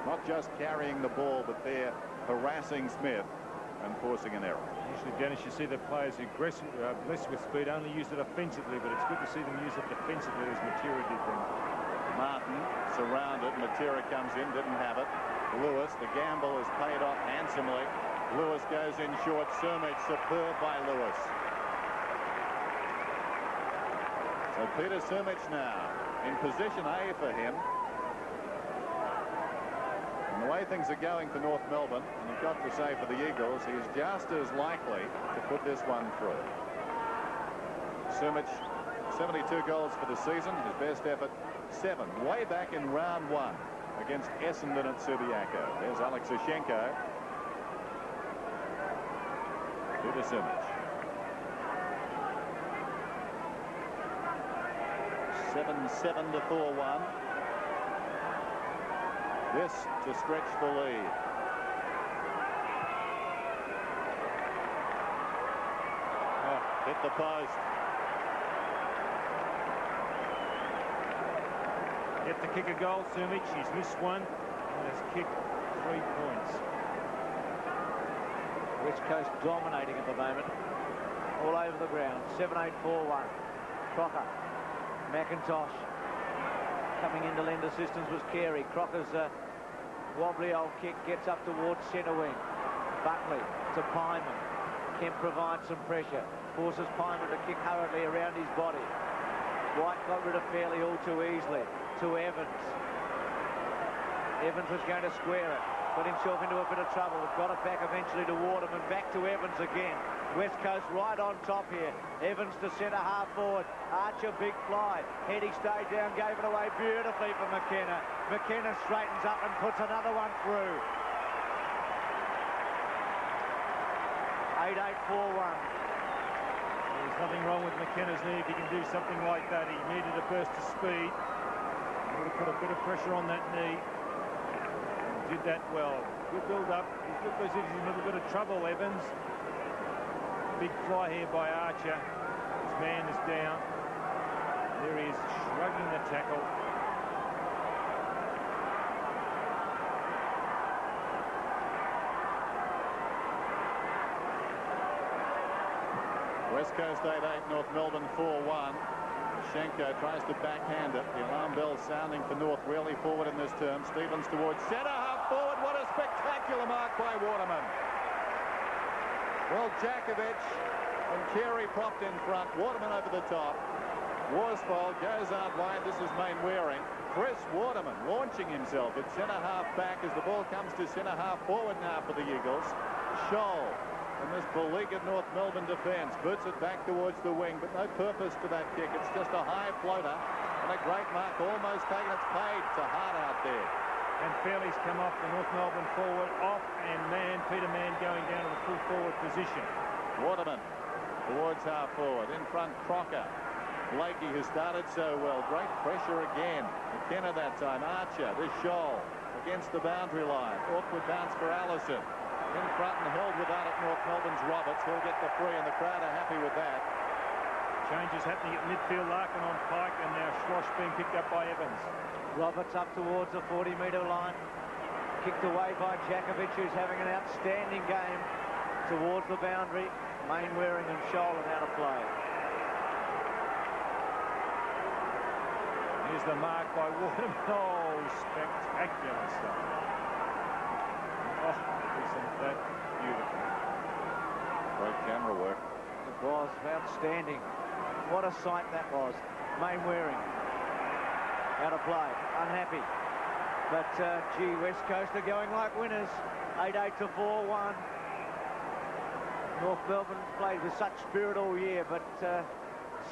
Not just carrying the ball, but they're harassing Smith and forcing an error. Usually, Dennis, you see the players who blessed with speed only use it offensively, but it's good to see them use it defensively as Matera did then. Martin surrounded. Matera comes in, didn't have it. Lewis, the gamble is paid off handsomely. Lewis goes in short. Sumich, superb by Lewis. So Peter Sumich now in position A for him. And the way things are going for North Melbourne, and you've got to say for the Eagles, he's just as likely to put this one through. Sumich, 72 goals for the season. His best effort, 7. Way back in round 1 against Essendon at Subiaco. There's Alex Ashenko. Peter Sumich. 7-7 to 4-1. This to stretch the lead. Oh, hit the post. Yet to kick a goal, Sumich. He's missed one and has kicked 3 points. West Coast dominating at the moment. All over the ground. 7-8-4-1. Crocker. McIntosh. Coming in to lend assistance was Carey. Crocker's wobbly old kick gets up towards centre wing. Buckley to Pyman. Kemp provides some pressure. Forces Pyman to kick hurriedly around his body. White got rid of Fairley all too easily. To Evans. Evans was going to square it. Got himself into a bit of trouble. Got it back eventually to Waterman. Back to Evans again. West Coast right on top here. Evans to centre half forward. Archer big fly. Hetty stayed down, gave it away beautifully for McKenna. McKenna straightens up and puts another one through. 8-8-4-1. There's nothing wrong with McKenna's knee if he can do something like that. He needed a burst of speed. He would have put a bit of pressure on that knee. He did that well. Good build up. He's looked as if he's in a little bit of trouble, Evans. Big fly here by Archer. His man is down. There he is, shrugging the tackle. West Coast 8-8, North Melbourne 4-1. Shenko tries to backhand it. The alarm bell sounding for North Welly forward in this term. Stevens towards centre, half forward. What a spectacular mark by Waterman. Well, Jakovic and Carey propped in front. Waterman over the top. Worsfold goes out wide. This is Mainwaring. Chris Waterman launching himself at centre half back as the ball comes to centre half forward now for the Eagles. Scholl and this beleaguered North Melbourne defence boots it back towards the wing, but no purpose to that kick. It's just a high floater and a great mark, almost taken its paid to Hart out there. And Fairley's come off the North Melbourne forward, off, and Peter Mann going down to the full forward position. Waterman towards half forward, in front Crocker. Blakey, who started so well, great pressure again. McKenna that time, Archer, this Scholl against the boundary line. Awkward bounce for Allison. In front and held without it, North Melbourne's Roberts. He'll get the free, and the crowd are happy with that. Changes happening at midfield. Larkin on Pike, and now Schwash being picked up by Evans. Roberts up towards the 40-metre line. Kicked away by Jakovic, who's having an outstanding game towards the boundary. Mainwaring and Scholl are out of play. Here's the mark by Waterman. Oh, spectacular stuff. Oh, isn't that beautiful? Great camera work. It was outstanding. What a sight that was. Mainwaring out of play, unhappy. But, gee, West Coast are going like winners. 8-8 to 4-1. North Melbourne played with such spirit all year, but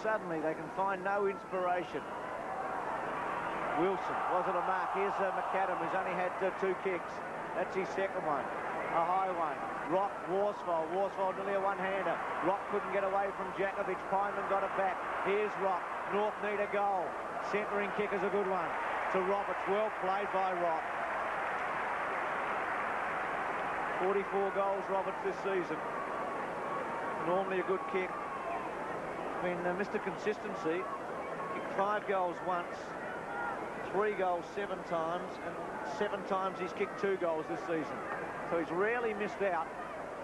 suddenly they can find no inspiration. Wilson, was it a mark? Here's McAdam, who's only had 2 kicks. That's his second one. A high one. Rock, Worsfold. Worsfold nearly a one-hander. Rock couldn't get away from Jakovic. Pyman got it back. Here's Rock. North need a goal. Centering kick is a good one. To Roberts. Well played by Rock. 44 goals, Roberts, this season. Normally a good kick. Been Mr. Consistency. Kicked 5 goals once. 3 goals 7 times, and 7 times he's kicked 2 goals this season. So he's rarely missed out.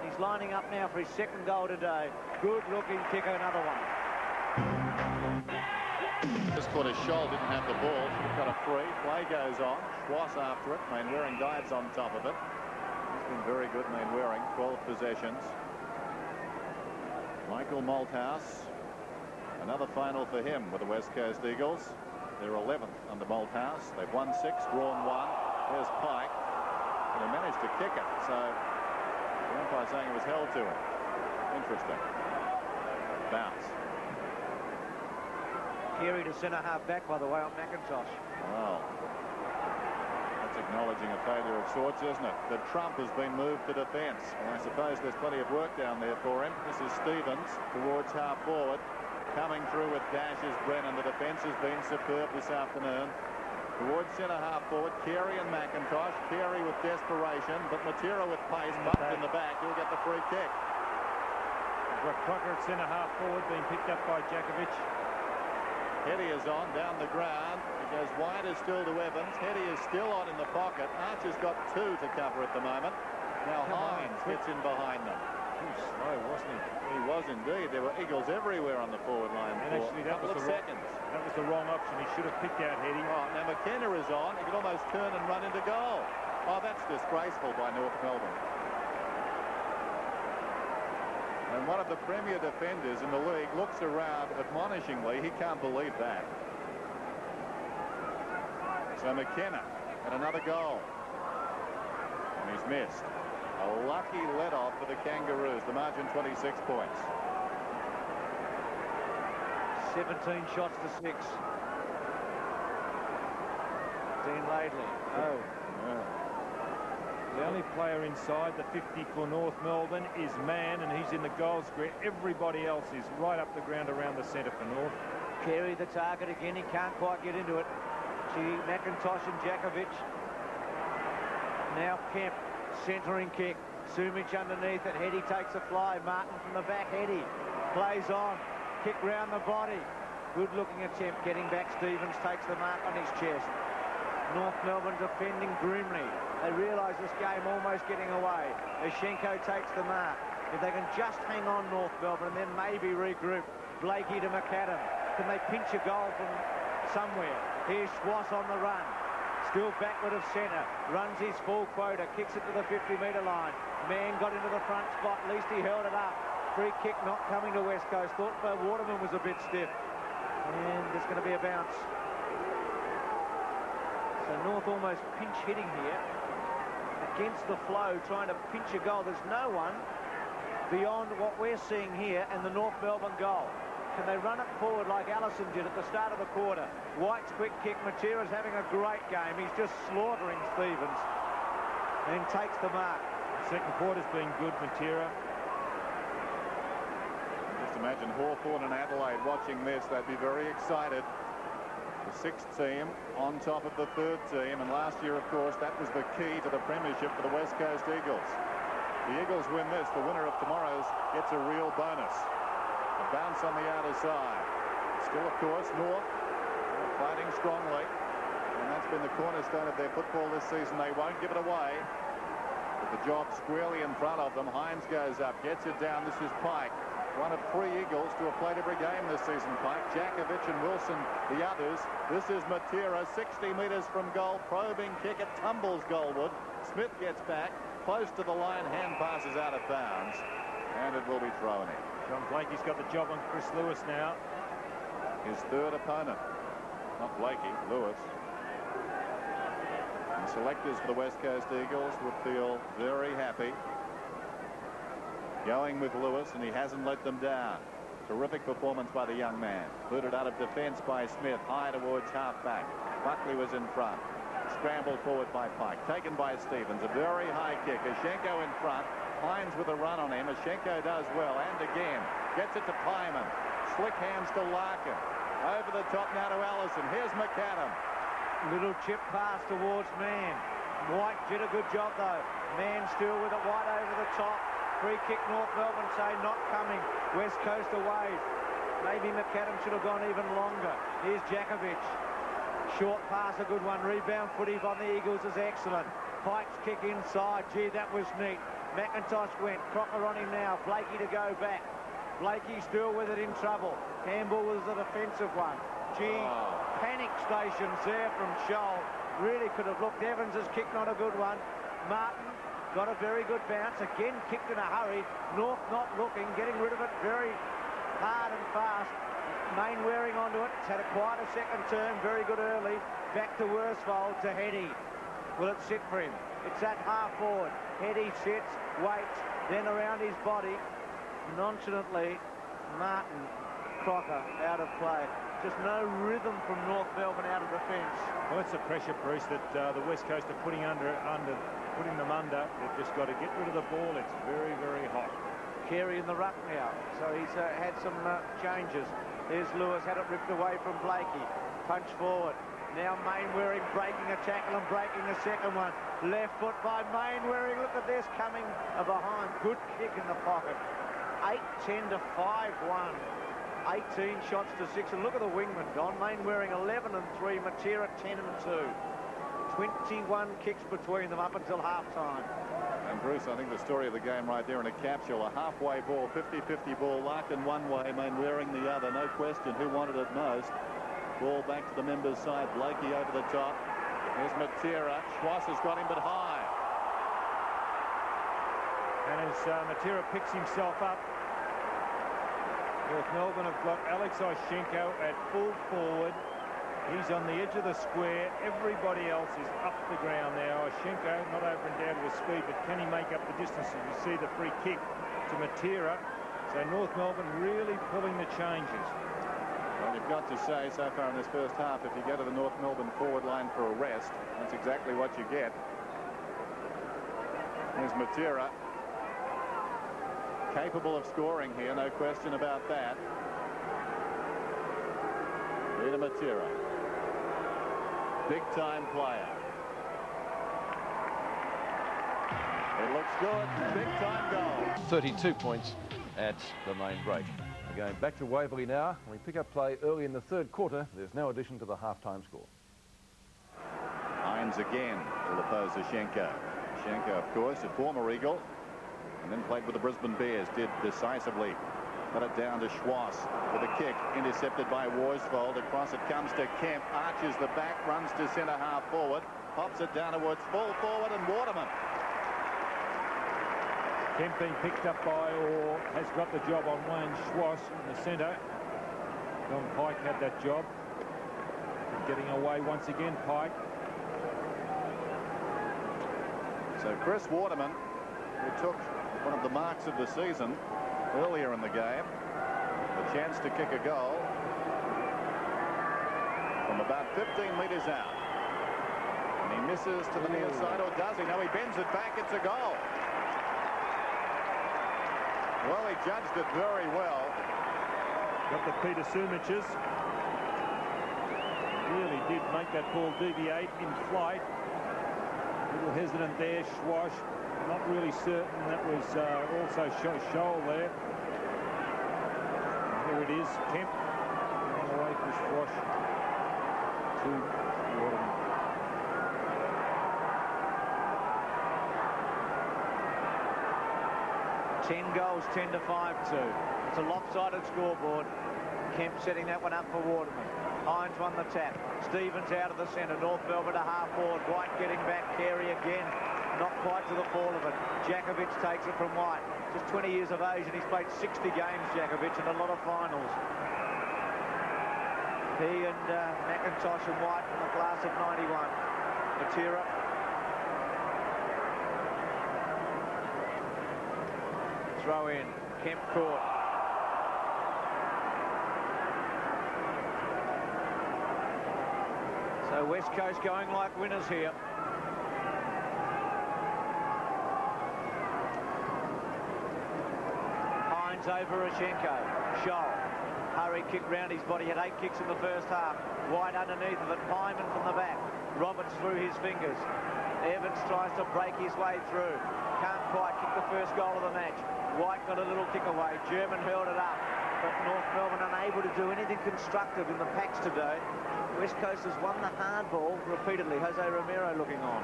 He's lining up now for his 2nd goal today. Good-looking kick, another one. This quarter, Scholl didn't have the ball. Should have got a free. Play goes on. Schwass after it. Mainwaring dives on top of it. He's been very good, Mainwaring. 12 possessions. Michael Malthouse. Another final for him with the West Coast Eagles. They're 11th under Malthouse. They've won 6, drawn 1. There's Pike. And they managed to kick it. So the umpire saying it was held to him. Interesting. Bounce. Carey to centre half back, by the way, on McIntosh. Wow. That's acknowledging a failure of sorts, isn't it? The trump has been moved to defence. And I suppose there's plenty of work down there for him. This is Stevens towards half forward. Coming through with dashes, Brennan. The defence has been superb this afternoon. Towards centre half forward, Carey and McIntosh. Carey with desperation, but Matera with pace, bumped in the back. He'll get the free kick. Crocker at centre half forward, being picked up by Jakovic. Heady is on down the ground. He goes wider still to Evans. Heady is still on in the pocket. Archer's got 2 to cover at the moment. Now Hines gets in behind them. Too slow, wasn't he? He was indeed. There were Eagles everywhere on the forward line. And actually, that was the wrong option. He should have picked out Heady. Oh, now McKenna is on. He could almost turn and run into goal. Oh, that's disgraceful by North Melbourne. And one of the premier defenders in the league looks around admonishingly. He can't believe that. So McKenna and another goal. And he's missed. A lucky let-off for the Kangaroos. The margin 26 points. 17 shots to 6. Dean Laidley. Oh. Yeah. The only player inside the 50 for North Melbourne is Mann, and he's in the goal square. Everybody else is right up the ground around the centre for North. Carey the target again. He can't quite get into it. McIntosh and Jakovic. Now Kemp. Centering kick. Sumic underneath it. Heady takes a fly. Martin from the back. Heady plays on. Kick round the body. Good looking attempt. Getting back. Stevens takes the mark on his chest. North Melbourne defending grimly. They realise this game almost getting away. Ashenko takes the mark. If they can just hang on, North Melbourne, and then maybe regroup. Blakey to McAdam. Can they pinch a goal from somewhere? Here's Schwass on the run. Still backward of centre. Runs his full quota. Kicks it to the 50-metre line. Mann got into the front spot. At least he held it up. Free kick not coming to West Coast. Thought Waterman was a bit stiff. And there's going to be a bounce. So North almost pinch hitting here. Against the flow, trying to pinch a goal. There's no one beyond what we're seeing here and the North Melbourne goal. Can they run it forward like Allison did at the start of the quarter? White's quick kick. Matera's having a great game. He's just slaughtering Stevens and takes the mark. Second quarter's been good, Matera. Just imagine Hawthorn and Adelaide watching this. They'd be very excited. The sixth team on top of the third team. And last year, of course, that was the key to the premiership for the West Coast Eagles. The Eagles win this. The winner of tomorrow's gets a real bonus. A bounce on the outer side. Still, of course, North fighting strongly. And that's been the cornerstone of their football this season. They won't give it away. But the job squarely in front of them. Hines goes up, gets it down. This is Pike. One of 3 Eagles to have played every game this season, Pike. Jakovic and Wilson, the others. This is Matera, 60 metres from goal. Probing kick, it tumbles goalward. Smith gets back, close to the line. Hand passes out of bounds. And it will be thrown in. John Blakey's got the job on Chris Lewis now. His third opponent. Not Blakey, Lewis. And selectors for the West Coast Eagles would feel very happy going with Lewis, and he hasn't let them down. Terrific performance by the young man. Booted out of defence by Smith, high towards half-back. Buckley was in front. Scrambled forward by Pike. Taken by Stevens. A very high kick. Ashenko in front. Hines with a run on him. Ashenko does well. And again. Gets it to Pyman. Slick hands to Larkin. Over the top now to Allison. Here's McAdam. Little chip pass towards Mann. White did a good job, though. Mann still with it. White over the top. Free kick, North Melbourne say not coming. West Coast away. Maybe McAdam should have gone even longer. Here's Jakovic. Short pass, a good one. Rebound footy on the Eagles is excellent. Pike's kick inside. Gee, that was neat. McIntosh went. Crocker on him now. Blakey to go back. Blakey still with it in trouble. Campbell was the defensive one. Gee, panic stations there from Scholl. Really could have looked. Evans has kicked not a good one. Martin got a very good bounce. Again, kicked in a hurry. North not looking, getting rid of it very hard and fast. Main wearing onto it. It's had quite a second turn. Very good early. Back to Worsfold to Heady. Will it sit for him? It's at half forward. Heady sits, waits, then around his body. Nonchalantly, Martin Crocker out of play. Just no rhythm from North Melbourne out of defence. Well, it's the pressure, Bruce, that the West Coast are putting putting them under. They've just got to get rid of the ball. It's very, very hot. Carey in the ruck now, so he's had some changes. There's Lewis, had it ripped away from Blakey. Punch forward. Now Mainwaring breaking a tackle and breaking the second one. Left foot by Mainwaring. Look at this coming behind. Good kick in the pocket. 8-10 to 5-1. 18 shots to 6. And look at the wingman, Don. Mainwaring 11 and 3. Matera 10 and 2. 21 kicks between them up until half-time. And Bruce, I think the story of the game right there in a capsule. A halfway ball, 50-50 ball. Larkin one way, Mainwaring the other. No question who wanted it most. Ball back to the members' side. Blakey over the top. Here's Matera. Schwass has got him, but high. And as Matera picks himself up, North Melbourne have got Alex Oshenko at full forward. He's on the edge of the square. Everybody else is up the ground now. Oshenko not over and down with speed, but can he make up the distance? As you see the free kick to Matera. So North Melbourne really pulling the changes. Well, you've got to say so far in this first half, if you go to the North Melbourne forward line for a rest, that's exactly what you get. There's Matera. Capable of scoring here, no question about that. Peter Matera. Big-time player. It looks good. Big-time goal. 32 points at the main break. We're going back to Waverley now. We pick up play early in the third quarter. There's no addition to the half-time score. Hines again will oppose Ashenko. Ashenko, of course, a former Eagle, and then played with the Brisbane Bears, did decisively Got it down to Schwass with a kick, intercepted by Worsfold. Across it comes to Kemp, arches the back, runs to centre half forward, pops it down towards full forward, and Waterman. Kemp being picked up by, or has got the job on Wayne Schwass in the centre. Don Pike had that job. Getting away once again, Pike. So Chris Waterman, who took one of the marks of the season earlier in the game, a chance to kick a goal from about 15 metres out. And he misses to the near side, or does he? No, he bends it back. It's a goal. Well, he judged it very well. Got the Peter Sumiches. Really did make that ball deviate in flight. A little hesitant there. Schwash, not really certain. That was also Scholl there. And here it is. Kemp going away from Schwash to Waterman. 10 goals, 10 to 5-2. It's a lopsided scoreboard. Kemp setting that one up for Waterman. Hines won the tap. Stevens out of the centre. North Melbourne to half forward. White getting back. Carey again. Not quite to the fall of it. Jakovic takes it from White. Just 20 years of age, and he's played 60 games, Jakovic, and a lot of finals. He and McIntosh and White from the class of 91. Matera. Throw in. Kemp caught. So West Coast going like winners here. Hines over Rashenko. Scholl. Hurry kick round his body. Had 8 kicks in the first half. White underneath of it. Pyman from the back. Roberts through his fingers. Evans tries to break his way through. Can't quite kick the first goal of the match. White got a little kick away. German hurled it up. But North Melbourne unable to do anything constructive in the packs today. West Coast has won the hard ball repeatedly. Jose Romero looking on.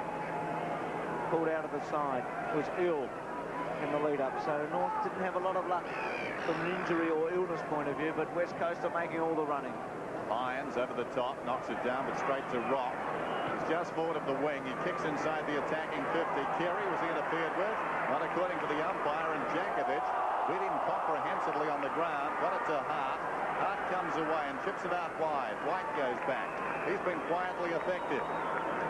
Pulled out of the side. Was ill in the lead-up. So North didn't have a lot of luck from an injury or illness point of view, but West Coast are making all the running. Lyons over the top, knocks it down, but straight to Rock. He's just forward of the wing. He kicks inside the attacking 50. Carey was interfered with, not according to the umpire, and Jakovic beat him comprehensively on the ground. Got it to Hart. Hart comes away and chips it out wide. White goes back. He's been quietly effective.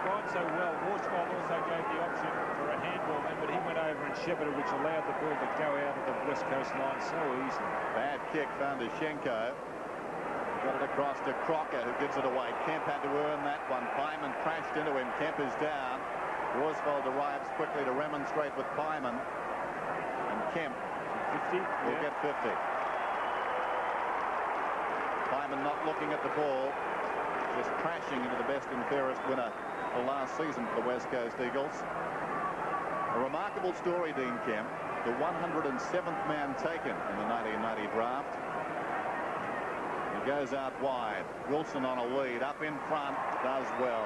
Gone so well. Worsfold also gave the option for a handball then, but he went over and shepherded, which allowed the ball to go out of the West Coast line so easily. Bad kick found to Schenko. Got it across to Crocker, who gives it away. Kemp had to earn that one. Pyman crashed into him. Kemp is down. Worsfold arrives quickly to remonstrate with Pyman. And Kemp 50 will get 50. Pyman not looking at the ball, just crashing into the best and fairest winner for last season for the West Coast Eagles. A remarkable story, Dean Kemp, the 107th man taken in the 1990 draft. He goes out wide. Wilson on a lead, up in front, does well.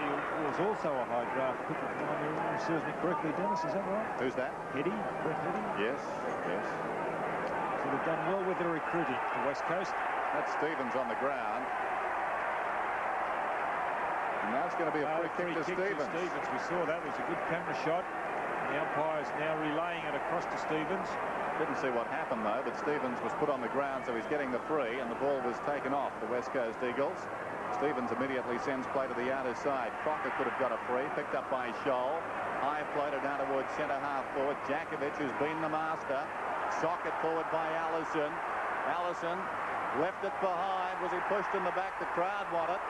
He was also a high draft pick, if memory serves me correctly. Dennis, is that right? Who's that? Heady, Brett Heady? Yes, yes. So they've done well with their recruiting, the West Coast. That's Stevens on the ground. And now it's going to be a free kick to Stevens. We saw that. It was a good camera shot. And the umpire is now relaying it across to Stevens. Didn't see what happened, though, but Stevens was put on the ground, so he's getting the free, and the ball was taken off the West Coast Eagles. Stevens immediately sends play to the outer side. Crocker could have got a free, picked up by Scholl. High floated down towards centre half forward. Jakovic, who's been the master. Socket forward by Allison. Allison left it behind. Was he pushed in the back? The crowd want it.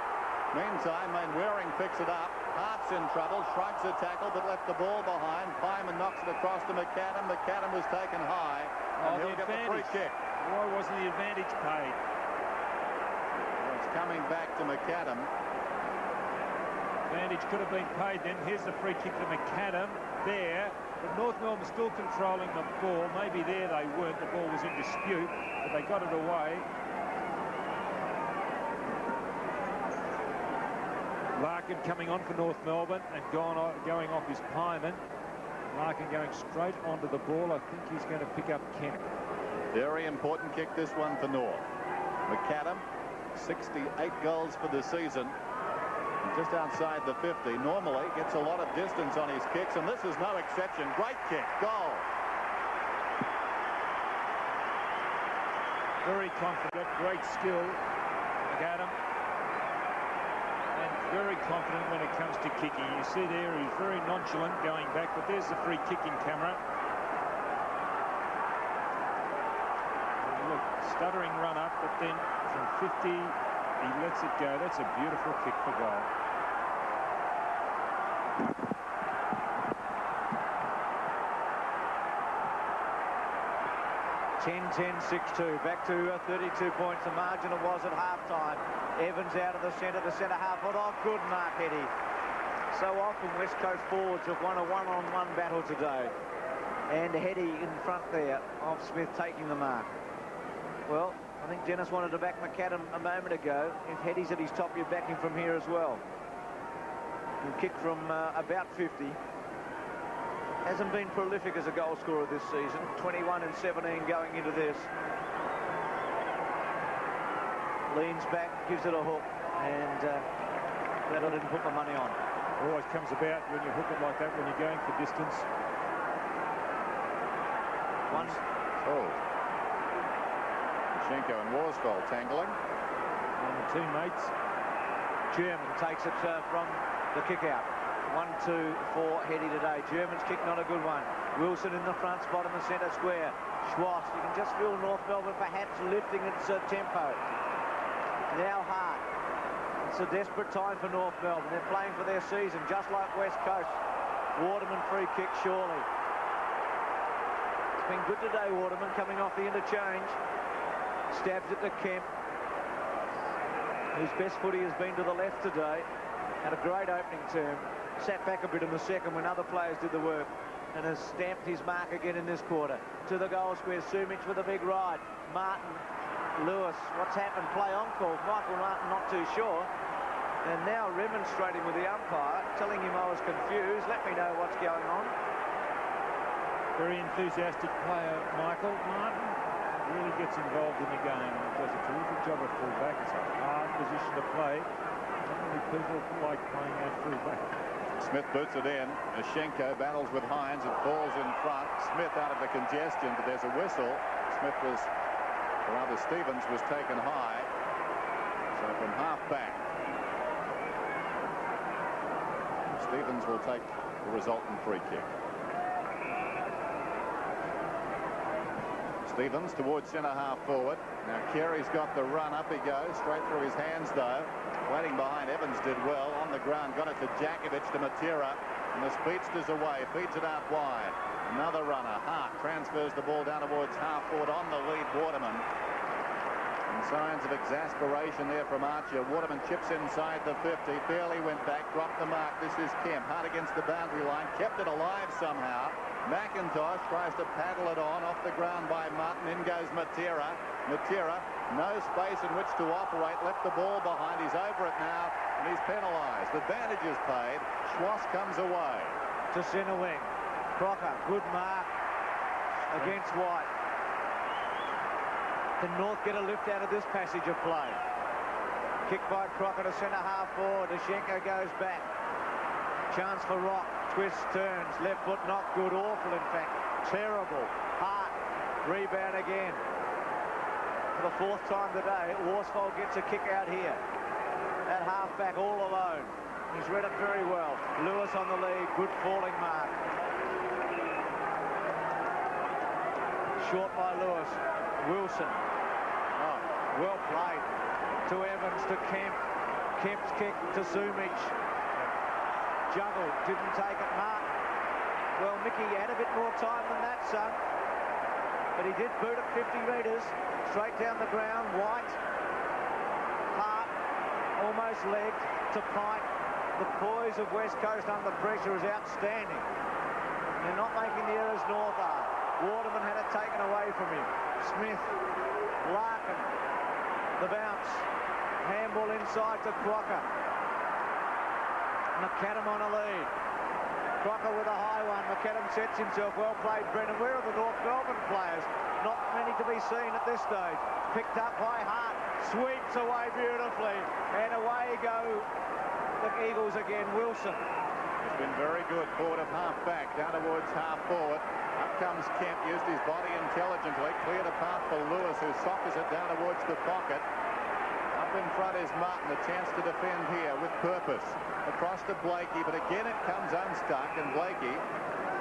Meantime, Waring picks it up. Hart's in trouble, shrugs the tackle, but left the ball behind. Pyman knocks it across to McAdam. McAdam was taken high, and he'll get the free kick. Why wasn't the advantage paid? Well, it's coming back to McAdam. Advantage could have been paid then. Here's the free kick to McAdam. There, but North Melbourne still controlling the ball. Maybe there they weren't. The ball was in dispute, but they got it away. Larkin coming on for North Melbourne and going off his Pyman. Larkin going straight onto the ball. I think he's going to pick up Kemp. Very important kick, this one for North. McAdam, 68 goals for the season. Just outside the 50. Normally gets a lot of distance on his kicks, and this is no exception. Great kick. Goal. Very confident, great skill, McAdam, and very confident when it comes to kicking. You see there, he's very nonchalant going back, but there's the free kicking camera. And look, stuttering run up, but then from 50, he lets it go. That's a beautiful kick for goal. 10-10, 6-2. Back to 32 points. The margin it was at half-time. Evans out of the centre half. Oh, good mark, Eddie. So often West Coast forwards have won a one-on-one battle today. And Heady in front there of Smith taking the mark. Well, I think Dennis wanted to back McAdam a moment ago. If Heady's at his top, you back him from here as well. He kicked from about 50. Hasn't been prolific as a goal scorer this season. 21 and 17 going into this. Leans back, gives it a hook, and that I didn't put my money on. It always comes about when you hook it like that, when you're going for distance. One. Oh. Schenko and Worsfold tangling. And the teammates. German takes it from the kick out. 1-2 for Heady today. German's kick, not a good one. Wilson in the front spot in the centre square. Schwass, you can just feel North Melbourne perhaps lifting its tempo. Now Hart. It's a desperate time for North Melbourne. They're playing for their season, just like West Coast. Waterman free kick, surely. It's been good today, Waterman, coming off the interchange. Stabs it to Kemp, whose best footy has been to the left today. Had a great opening term. Sat back a bit in the second when other players did the work, and has stamped his mark again in this quarter. To the goal square, Sumich with a big ride. Martin, Lewis, what's happened? Play on call. Michael Martin not too sure. And now remonstrating with the umpire, telling him I was confused. Let me know what's going on. Very enthusiastic player, Michael Martin. Really gets involved in the game and does a terrific job at full-back. It's a hard position to play. Not many people like playing at full-back. Smith boots it in. Schenko battles with Hines. It falls in front. Smith out of the congestion, but there's a whistle. Smith was, or rather Stevens was taken high. So from half back, Stevens will take the resultant free kick. Stevens towards centre half forward. Now Carey's got the run. Up he goes. Straight through his hands though. Waiting behind. Evans did well. On the ground. Got it to Jakovic, to Matera. And the speedster's away. Feeds it out wide. Another runner. Hart transfers the ball down towards half forward. On the lead, Waterman. And signs of exasperation there from Archer. Waterman chips inside the 50. Fairley went back. Dropped the mark. This is Kemp. Hart against the boundary line. Kept it alive somehow. McIntosh tries to paddle it on, off the ground by Martin. In goes Matera. Matera, no space in which to operate. Left the ball behind. He's over it now, and he's penalised. Advantage is paid. Schwass comes away. To centre wing. Crocker, good mark against White. Can North get a lift out of this passage of play? Kick by Crocker to centre half forward. Schenko goes back. Chance for Rock. Twists, turns, left foot not good, awful in fact, terrible. Hart, rebound again. For the fourth time today, Worsfold gets a kick out here. At half-back all alone. He's read it very well. Lewis on the lead, good falling mark. Short by Lewis. Wilson. Oh, well played. To Evans, to Kemp. Kemp's kick to Sumich. Juggle, didn't take it, Mark. Well, Mickey had a bit more time than that, son. But he did boot it 50 metres, straight down the ground. White, Hart, almost legged to Pike. The poise of West Coast under pressure is outstanding. They're not making the errors North are. Waterman had it taken away from him. Smith, Larkin, the bounce. Handball inside to Crocker. McAdam on a lead. Crocker with a high one. McAdam sets himself. Well played, Brennan. Where are the North Melbourne players? Not many to be seen at this stage. Picked up by Hart. Sweeps away beautifully. And away go the Eagles again. Wilson. He's been very good. Forward of half back. Down towards half forward. Up comes Kemp. Used his body intelligently. Cleared a path for Lewis, who soccers it down towards the pocket. Up in front is Martin. A chance to defend here with purpose. Across to Blakey, but again it comes unstuck, and Blakey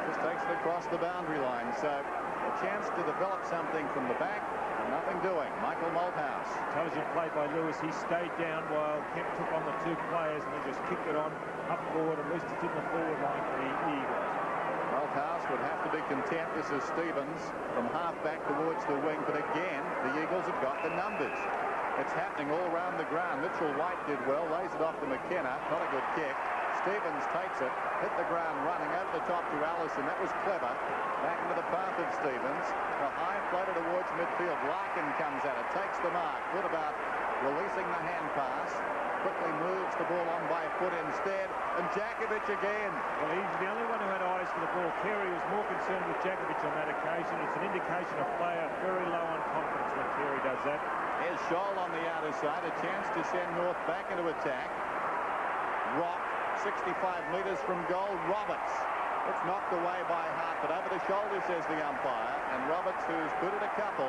just takes it across the boundary line. So a chance to develop something from the back, and nothing doing. Michael Malthouse. Intelligent play by Lewis. He stayed down while Kemp took on the two players, and he just kicked it on up forward. At least it's in the forward line for the Eagles. Malthouse would have to be content. This is Stevens from half back towards the wing, but again the Eagles have got the numbers. It's happening all around the ground. Mitchell White did well, lays it off to McKenna. Not a good kick. Stevens takes it, hit the ground running over the top to Allison. That was clever. Back into the path of Stevens. The high floater towards midfield. Larkin comes at it, takes the mark. Good about releasing the hand pass. Quickly moves the ball on by foot instead. And Jakovic again. Well, he's the only one who had eyes for the ball. Carey was more concerned with Jakovic on that occasion. It's an indication of player very low on confidence when Carey does that. Here's Scholl on the outer side. A chance to send North back into attack. Rock, 65 metres from goal. Roberts. It's knocked away by Hart, but over the shoulder, says the umpire. And Roberts, who's booted a couple,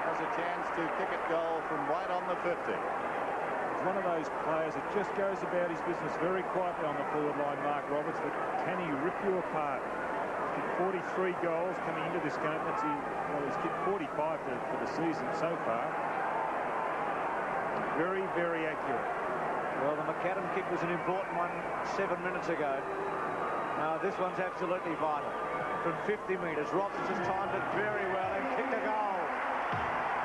has a chance to kick it goal from right on the 50. He's one of those players that just goes about his business very quietly on the forward line, Mark Roberts, but can he rip you apart? He's kicked 43 goals coming into this game. He's kicked 45 for the season so far. Very, very accurate. Well, the McAdam kick was an important one 7 minutes ago. Now, this one's absolutely vital. From 50 metres, Roberts has timed it very well and kicked a goal.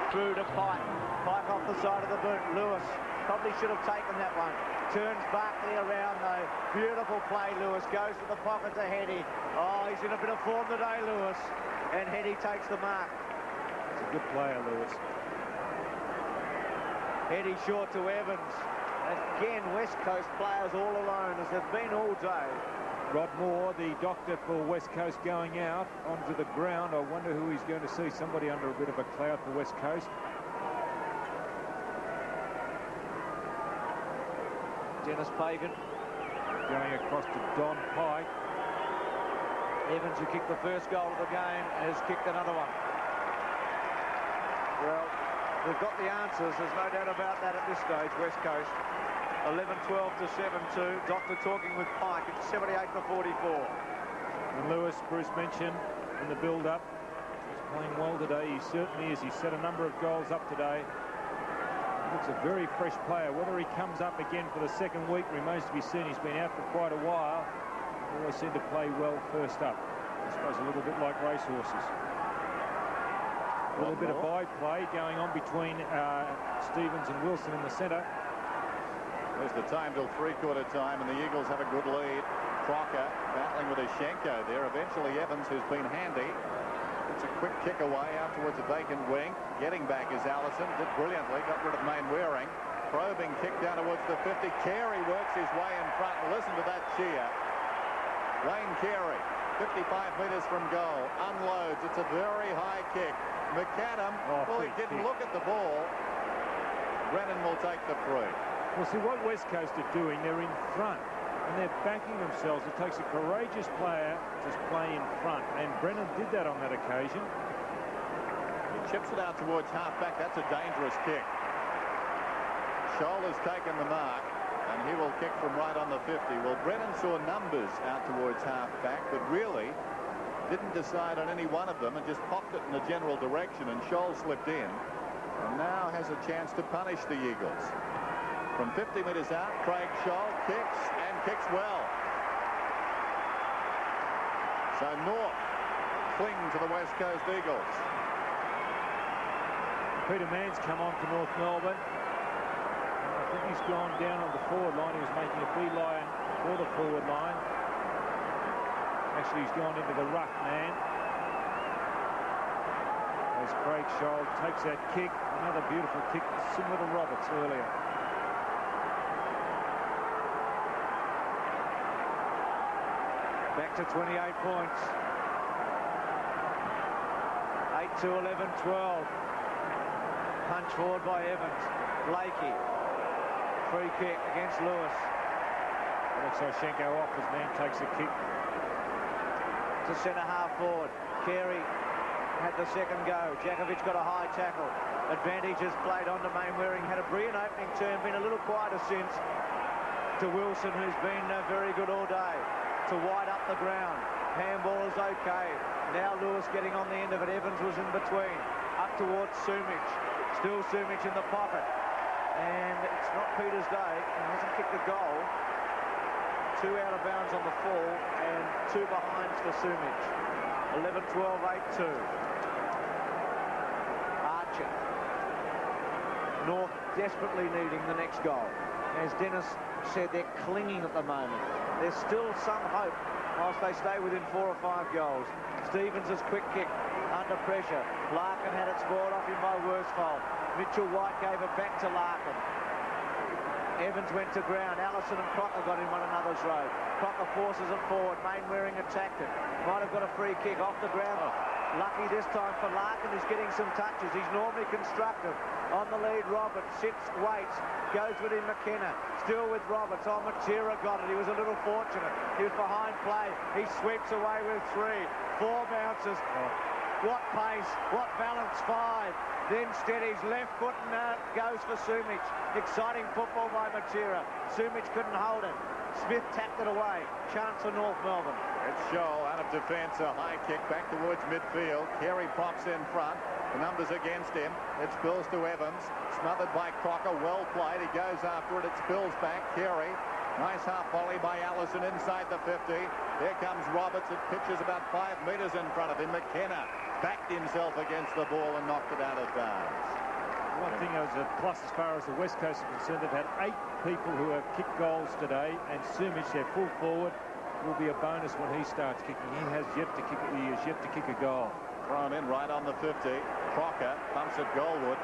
Through to Pike. Pike off the side of the boot. Lewis probably should have taken that one. Turns Barkley around, though. Beautiful play, Lewis. Goes to the pocket to Heady. Oh, he's in a bit of form today, Lewis. And Heady takes the mark. He's a good player, Lewis. Heady short to Evans. Again, West Coast players all alone, as they've been all day. Rod Moore, the doctor for West Coast, going out onto the ground. I wonder who he's going to see. Somebody under a bit of a cloud for West Coast. Dennis Pagan. Going across to Don Pike. Evans, who kicked the first goal of the game, has kicked another one. Well, they've got the answers. There's no doubt about that at this stage, West Coast. 11-12 to 7-2. Doctor talking with Pike. It's 78-44. And Lewis, Bruce mentioned in the build-up, he's playing well today. He certainly is. He's set a number of goals up today. He looks a very fresh player. Whether he comes up again for the second week remains to be seen. He's been out for quite a while. He always seemed to play well first up. I suppose a little bit like racehorses. A little bit of by-play going on between Stevens and Wilson in the centre. There's the time till three-quarter time, and the Eagles have a good lead. Crocker battling with Shenko there. Eventually Evans, who's been handy. It's a quick kick away out towards a vacant wing. Getting back is Allison. Did brilliantly. Got rid of Mainwaring. Probing kick down towards the 50. Carey works his way in front. Listen to that cheer. Wayne Carey, 55 metres from goal. Unloads. It's a very high kick. McAdam, well, he didn't look at the ball. Brennan will take the free. Well, see, what West Coast are doing, they're in front and they're backing themselves. It takes a courageous player to play in front, and Brennan did that on that occasion. He chips it out towards half-back. That's a dangerous kick. Scholl has taken the mark, and he will kick from right on the 50. Well, Brennan saw numbers out towards half-back, but really didn't decide on any one of them and just popped it in the general direction, and Scholl slipped in and now has a chance to punish the Eagles. From 50 metres out, Craig Scholl kicks and kicks well. So North cling to the West Coast Eagles. Peter Mann's come on for North Melbourne. And I think he's gone down on the forward line. He was making a beeline for the forward line. Actually, he's gone into the ruck, man. As Craig Scholl takes that kick. Another beautiful kick, similar to Roberts earlier. Back to 28 points. 8 to 11, 12. Punch forward by Evans. Blakey. Free kick against Lewis. Alexishenko off as man takes a kick. To centre half forward. Carey had the second go. Jakovic got a high tackle. Advantage is played on to Mainwaring. Had a brilliant opening term, been a little quieter since. To Wilson, who's been very good all day. To White up the ground. Handball is okay. Now Lewis getting on the end of it. Evans was in between. Up towards Sumich. Still Sumich in the pocket. And it's not Peter's day. He hasn't kicked a goal. 2 out of bounds on the fall and 2 behinds for Sumich. 11-12, 8-2. Archer. North desperately needing the next goal. As Dennis said, they're clinging at the moment. There's still some hope whilst they stay within 4 or 5 goals. Stevens' quick kick under pressure. Larkin had it scored off him by Worsfold. Mitchell White gave it back to Larkin. Evans went to ground. Allison and Crocker got in one another's road. Crocker forces it forward. Mainwaring attacked it. Might have got a free kick off the ground. Lucky this time for Larkin, who's getting some touches. He's normally constructive. On the lead, Roberts sits, waits, goes with him, McKenna. Still with Roberts. Oh, Matera got it. He was a little fortunate. He was behind play. He sweeps away with 3. 4 bounces. What pace, what balance, 5. Then steadies, left foot and goes for Sumich. Exciting football by Matera. Sumich couldn't hold it. Smith tapped it away. Chance for North Melbourne. It's Scholl out of defence, a high kick back towards midfield. Carey pops in front. The numbers against him. It spills to Evans. Smothered by Crocker. Well played. He goes after it. It spills back. Carey. Nice half volley by Allison inside the 50. Here comes Roberts. It pitches about 5 metres in front of him. McKenna backed himself against the ball and knocked it out of bounds. One thing that was a plus as far as the West Coast is concerned, they've had 8 people who have kicked goals today, and Sumich, their full forward, will be a bonus when he starts kicking. He has yet to kick a goal. Thrown in right on the 50. Crocker pumps it goalward.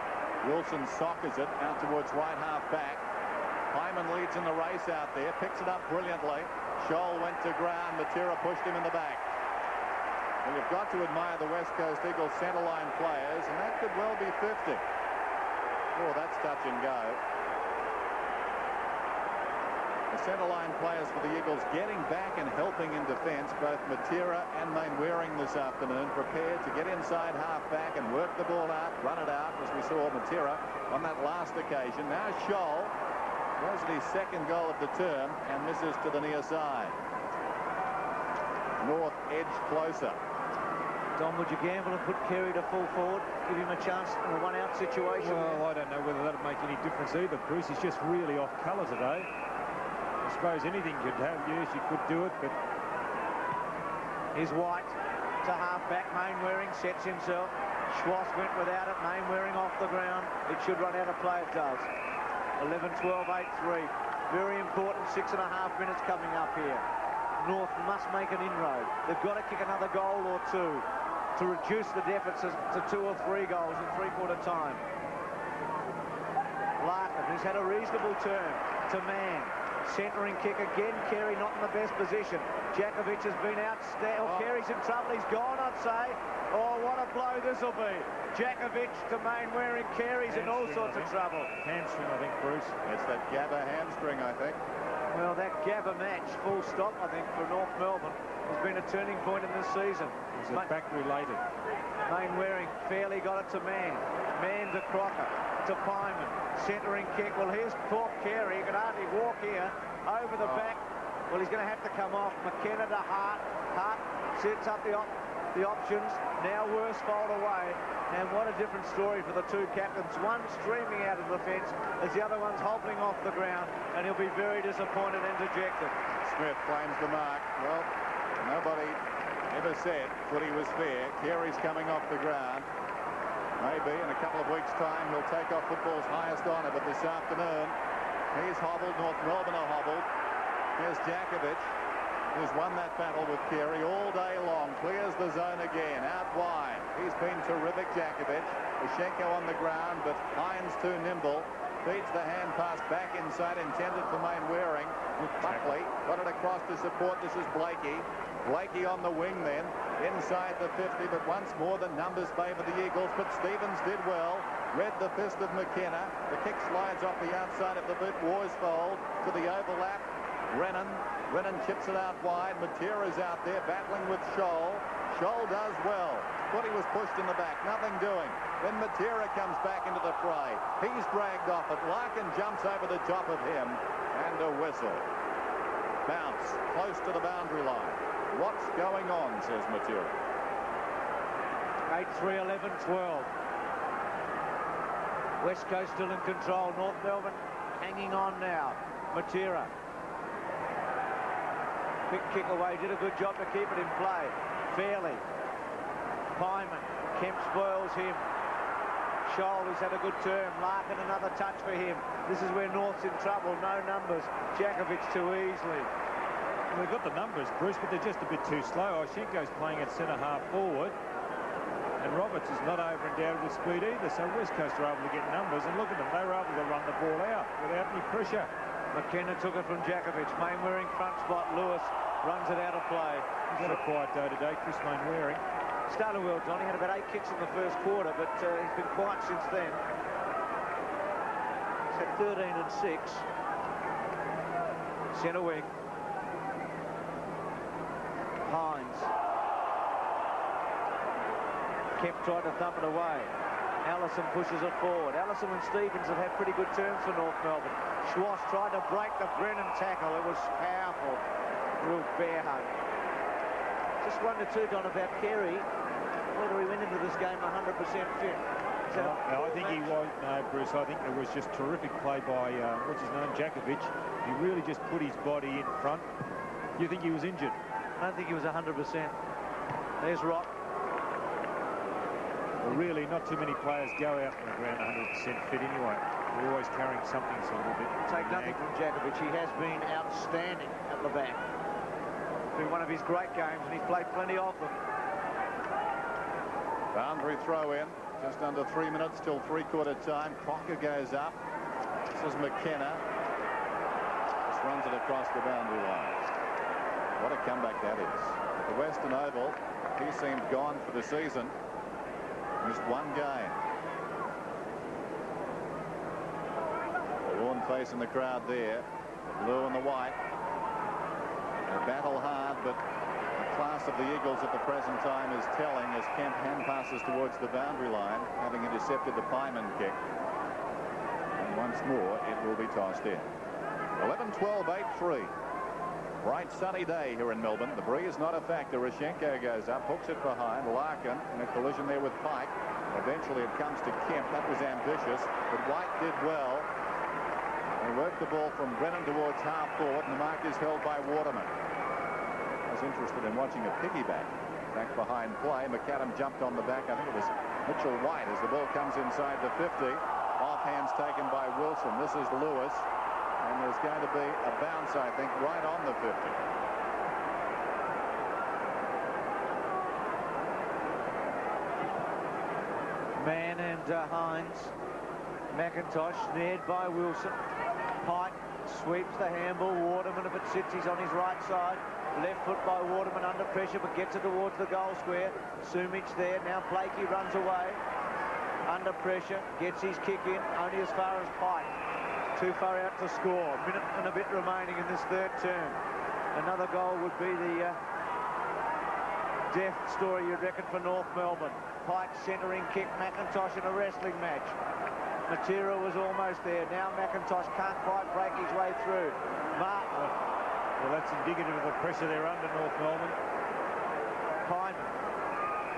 Wilson soccers it out towards right half back. Hyman leads in the race out there, picks it up brilliantly. Scholl went to ground. Matera pushed him in the back. Well, you've got to admire the West Coast Eagles centre-line players, and that could well be 50. Oh, that's touch and go. The centre-line players for the Eagles getting back and helping in defence. Both Matera and Mainwaring this afternoon prepared to get inside half-back and work the ball out, run it out, as we saw Matera on that last occasion. Now Scholl goes at his second goal of the term and misses to the near side. North edged closer. Don, would you gamble and put Carey to full forward, give him a chance in a one-out situation? Well, I don't know whether that'll make any difference either, Bruce. He's just really off colour today. I suppose anything could have, yes, you could do it, but... Here's White to half-back. Mainwaring sets himself. Schwass went without it. Mainwaring off the ground. It should run out of play, it does. 11-12, 8-3. Very important 6.5 minutes coming up here. North must make an inroad. They've got to kick another goal or 2 to reduce the deficit to 2 or 3 goals in three-quarter time. Larkin, who's had a reasonable turn to man. Centering kick again. Carey not in the best position. Jakovic has been outstanding. Oh, Carey's in trouble. He's gone, I'd say. Oh, what a blow this will be. Jakovic to Mainwaring. Carey's in all sorts of trouble. Hamstring, I think, Bruce. It's that Gabba hamstring, I think. Well, that Gabba match, full stop, I think, for North Melbourne, has been a turning point in this season. Is it back-related? Mainwaring fairly got it to Man. Man to Crocker. To Pyman. Centering kick. Well, here's poor Carey. He can hardly walk here. Over the back. Well, he's going to have to come off. McKenna to Hart. Hart sets up the options. Now Worsfold away. And what a different story for the 2 captains. One streaming out of the fence as the other one's hobbling off the ground. And he'll be very disappointed and dejected. Smith claims the mark. Well, nobody ever said footy was fair. Carey's coming off the ground. Maybe in a couple of weeks' time he'll take off football's highest honour, but this afternoon he's hobbled. North Melbourne are hobbled. Here's Jakovic, who's won that battle with Carey all day long. Clears the zone again, out wide. He's been terrific, Jakovic. Ushenko on the ground, but Hines too nimble. Feeds the hand pass back inside, intended for Mainwaring. Buckley got it across to support. This is Blakey. Blakey on the wing then, inside the 50, but once more the numbers favour the Eagles, but Stevens did well. Read the fist of McKenna. The kick slides off the outside of the boot. Worsfold to the overlap. Rennan chips it out wide. Matera's out there battling with Scholl. Scholl does well. Thought he was pushed in the back. Nothing doing. Then Matera comes back into the fray. He's dragged off it. Larkin jumps over the top of him. And a whistle. Bounce close to the boundary line. What's going on, says Matera. 8-3, 11-12. West Coast still in control. North Melbourne hanging on now. Matera. Quick kick away. Did a good job to keep it in play. Fairly. Pyman. Kemp spoils him. Scholl, who's had a good term. Larkin, another touch for him. This is where North's in trouble. No numbers. Jakovic too easily. Well, they've got the numbers, Bruce, but they're just a bit too slow. Oshenko's playing at centre-half forward. And Roberts is not over-endowed with speed either, so West Coast are able to get numbers. And look at them, they were able to run the ball out without any pressure. McKenna took it from Jakovic. Mainwaring front spot. Lewis runs it out of play. He's had a quiet day today, Chris Mainwaring. Started well, John. He had about 8 kicks in the first quarter, but he's been quiet since then. He's had 13 and 6. Centre wing. Hines. Kemp tried to thump it away. Allison pushes it forward. Allison and Stevens have had pretty good terms for North Melbourne. Schwass tried to break the Brennan tackle. It was powerful. Real bear hug. Just wonder too, Don, about Carey, whether he went into this game 100% fit. No, I think he was. No, Bruce, I think it was just terrific play by, what's his name, Jakovic. He really just put his body in front. You think he was injured? I don't think he was 100%. There's Rock. Well, really, not too many players go out on the ground 100% fit anyway. They're always carrying something a little bit. Take nothing from Jakovic. He has been outstanding at the back. It's been one of his great games, and he's played plenty of them. Boundary throw in. Just under 3 minutes till three-quarter time. Crocker goes up. This is McKenna. Just runs it across the boundary line. What a comeback that is. At the Western Oval, he seemed gone for the season. Missed one game. The worn face in the crowd there. The blue and the white. They battle hard, but the class of the Eagles at the present time is telling as Kemp hand passes towards the boundary line, having intercepted the Pyman kick. And once more, it will be tossed in. 11-12, 8-3. Bright sunny day here in Melbourne. The breeze not a factor. Oshenko goes up, hooks it behind. Larkin in a collision there with Pike. Eventually it comes to Kemp. That was ambitious, but White did well. They worked the ball from Brennan towards half forward, and the mark is held by Waterman. I was interested in watching a piggyback. Back behind play. McAdam jumped on the back. I think it was Mitchell White as the ball comes inside the 50. Offhands taken by Wilson. This is Lewis. And there's going to be a bounce, I think, right on the 50. Mann and Hines. McIntosh snared by Wilson. Pike sweeps the handball. Waterman, if it sits, he's on his right side. Left foot by Waterman under pressure, but gets it towards the goal square. Sumich there. Now Blakey runs away. Under pressure. Gets his kick in. Only as far as Pike. Too far out to score. A minute and a bit remaining in this third term. Another goal would be the death story, you'd reckon, for North Melbourne. Pike centering kick. McIntosh in a wrestling match. Matera was almost there. Now McIntosh can't quite break his way through. Martin. Well, that's indicative of the pressure they're under, North Melbourne. Pyman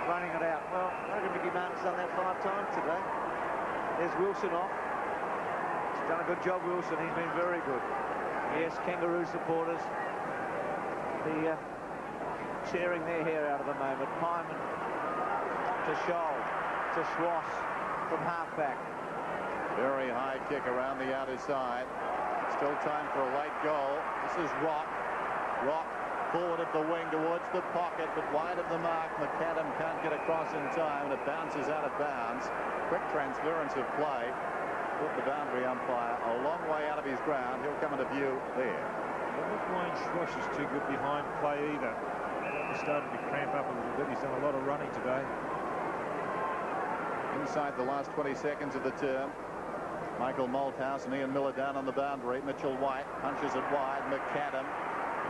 running it out. Well, I reckon Mickey Martin's done that 5 times today. There's Wilson off. Done a good job, Wilson. He's been very good. Yes, Kangaroo supporters. Tearing their hair out of the moment. Pyman to Scholl. To Schwass from halfback. Very high kick around the outer side. Still time for a late goal. This is Rock. Rock forward of the wing towards the pocket, but wide of the mark. McAdam can't get across in time, and it bounces out of bounds. Quick transference of play. Put the boundary umpire a long way out of his ground. He'll come into view there. I don't think Wayne Schwash is too good behind play either. He's starting to cramp up a little bit. He's done a lot of running today. Inside the last 20 seconds of the term, Michael Malthouse and Ian Miller down on the boundary. Mitchell White punches it wide. McAdam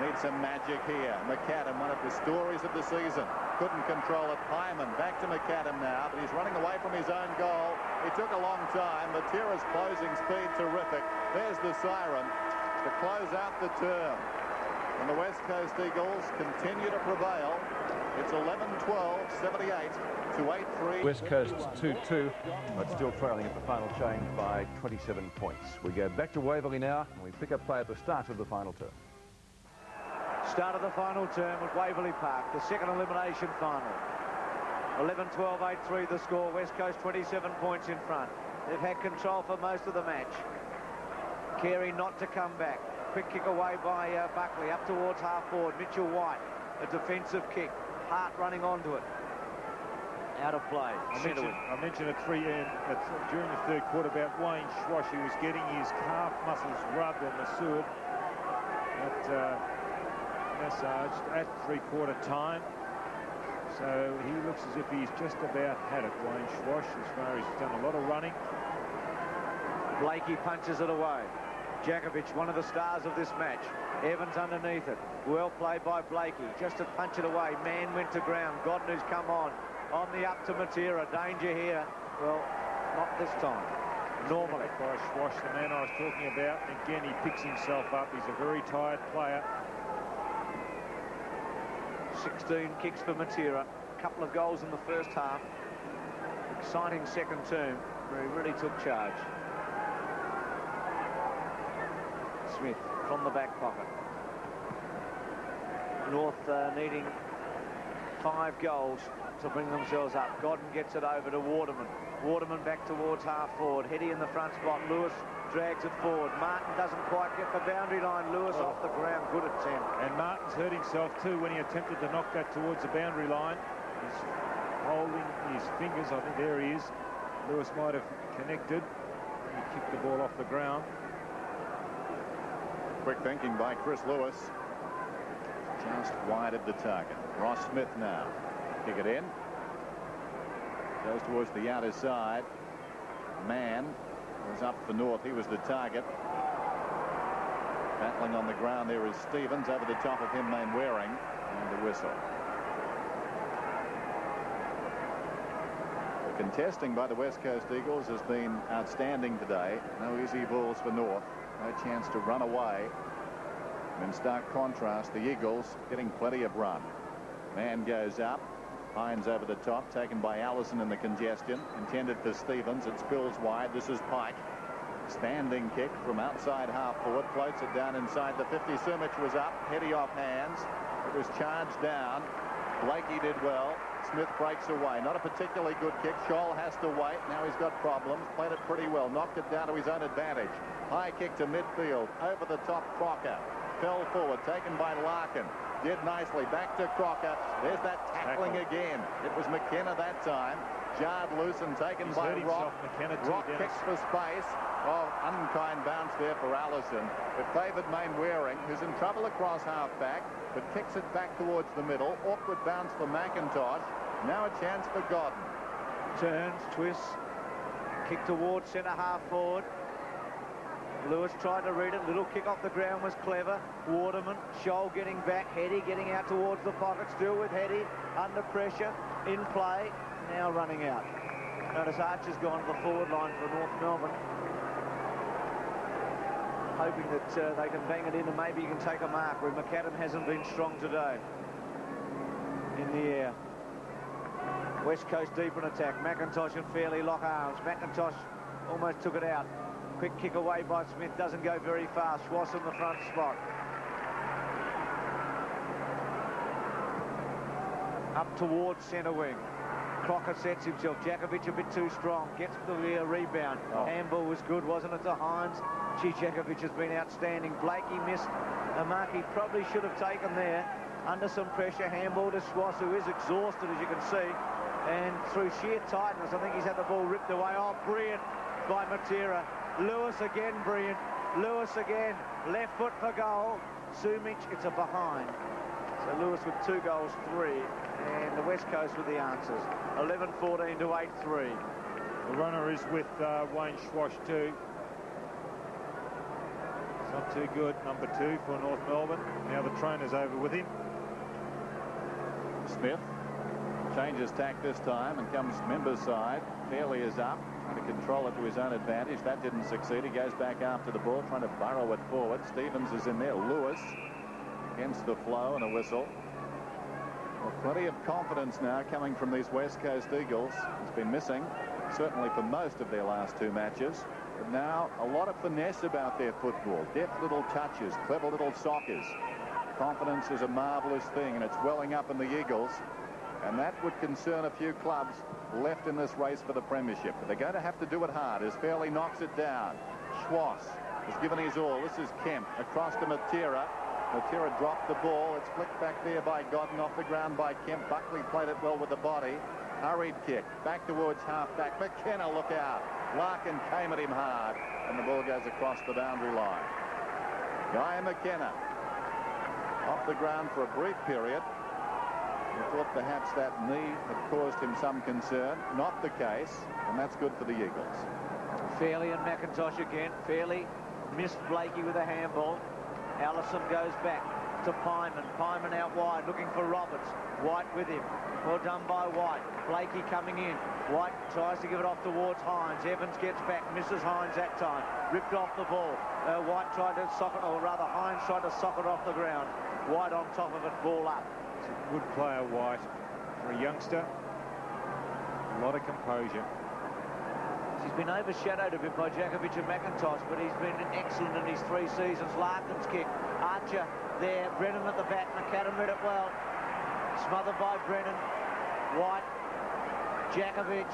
needs some magic here. McAdam, one of the stories of the season. Couldn't control it. Hyman back to McAdam now, but he's running away from his own goal. It took a long time. Matera's closing speed terrific. There's the siren to close out the term. And the West Coast Eagles continue to prevail. It's 11-12, 78 to 8-3. West Coast's 2-2, but still trailing at the final change by 27 points. We go back to Waverley now, and we pick up play at the start of the final term. Start of the final term at Waverley Park, the second elimination final. 11-12, 8-3 the score. West Coast 27 points in front. They've had control for most of the match. Carey not to come back. Quick kick away by Buckley up towards half forward. Mitchell White, a defensive kick. Hart running onto it. Out of play. I mentioned during the third quarter about Wayne Schwash. He was getting his calf muscles rubbed or massaged at three-quarter time. So he looks as if he's just about had it, Wayne Schwash, as far as he's done a lot of running. Blakey punches it away. Djakovic, one of the stars of this match. Evans underneath it. Well played by Blakey. Just to punch it away. Man went to ground. Godden's come on the up to Matera. Danger here. Well, not this time. Normally. By Schwash, the man I was talking about. And again, he picks himself up. He's a very tired player. 16 kicks for Matera. A couple of goals in the first half. Exciting second term where he really took charge. Smith from the back pocket. North needing 5 goals to bring themselves up. Godden gets it over to Waterman. Waterman back towards half forward. Heady in the front spot. Lewis drags it forward. Martin doesn't quite get the boundary line. Lewis off the ground. Good attempt. And Martin's hurt himself too when he attempted to knock that towards the boundary line. He's holding his fingers. I think there he is. Lewis might have connected. He kicked the ball off the ground. Quick thinking by Chris Lewis. Just wide of the target. Ross Smith now. Kick it in. Goes towards the outer side. Mann was up for North. He was the target. Battling on the ground there is Stevens. Over the top of him, Mainwaring. And the whistle. The contesting by the West Coast Eagles has been outstanding today. No easy balls for North. No chance to run away. In stark contrast, the Eagles getting plenty of run. Man goes up. Hines over the top, taken by Allison in the congestion. Intended for Stevens. It spills wide. This is Pike. Standing kick from outside half forward. Floats it down inside the 50. Sumich was up. Heady off hands. It was charged down. Blakey did well. Smith breaks away. Not a particularly good kick. Scholl has to wait. Now he's got problems. Played it pretty well. Knocked it down to his own advantage. High kick to midfield. Over the top, Crocker. Fell forward. Taken by Larkin. Did nicely. Back to Crocker. There's that tackling again. It was McKenna that time. Jarred loose and taken by Rock. Rock kicks for space. Oh, unkind bounce there for Allison. It favoured Mainwaring, who's in trouble across half-back, but kicks it back towards the middle. Awkward bounce for McIntosh. Now a chance for Godden. Turns, twists. Kick towards centre half forward. Lewis tried to read it. Little kick off the ground was clever. Waterman, Scholl getting back. Heady getting out towards the pocket. Still with Heady. Under pressure. In play. Now running out. Notice Archer's gone to the forward line for North Melbourne. Hoping that they can bang it in and maybe you can take a mark where McAdam hasn't been strong today. In the air. West Coast deep in attack. McIntosh and Fairley lock arms. McIntosh almost took it out. Quick kick away by Smith. Doesn't go very fast. Schwass in the front spot. Up towards centre wing. Crocker sets himself. Djakovic a bit too strong. Gets the rebound. Handball was good, wasn't it, to Hines? Djakovic has been outstanding. Blakey missed a mark he probably should have taken there. Under some pressure, handball to Schwass, who is exhausted, as you can see. And through sheer tightness, I think he's had the ball ripped away. Oh, brilliant by Matera. Lewis again, brilliant. Lewis again. Left foot for goal. Sumich, it's a behind. So Lewis with 2 goals, 3, and the West Coast with the answers. 11-14 to 8-3. The runner is with Wayne Schwash too. It's not too good, number 2 for North Melbourne. Now the trainer's over with him. Smith changes tack this time and comes Member's side. Fairley is up, trying to control it to his own advantage. That didn't succeed. He goes back after the ball, trying to burrow it forward. Stevens is in there. Lewis against the flow and a whistle. Well, plenty of confidence now coming from these West Coast Eagles. It's been missing, certainly for most of their last 2 matches. But now a lot of finesse about their football. Deft little touches, clever little sockers. Confidence is a marvellous thing, and it's welling up in the Eagles. And that would concern a few clubs left in this race for the premiership. But they're going to have to do it hard as Fairley knocks it down. Schwass has given his all. This is Kemp across to Matera. Matera dropped the ball. It's flicked back there by Godden, off the ground by Kemp. Buckley played it well with the body. Hurried kick back towards half-back. McKenna, look out. Larkin came at him hard, and the ball goes across the boundary line. Guy McKenna off the ground for a brief period. We thought perhaps that knee had caused him some concern. Not the case, and that's good for the Eagles. Fairley and McIntosh again. Fairley missed Blakey with a handball. Allison goes back to Pyman. Pyman out wide, looking for Roberts. White with him. Well done by White. Blakey coming in. White tries to give it off towards Hines. Evans gets back, misses Hines that time. Ripped off the ball. White tried to sock it, or rather Hines tried to sock it off the ground. White on top of it, ball up. It's a good player, White. For a youngster, a lot of composure. He's been overshadowed a bit by Djakovic and McIntosh, but he's been excellent in his 3 seasons. Larkin's kick. Archer there. Brennan at the back. McAdam read it well. Smothered by Brennan. White. Djakovic.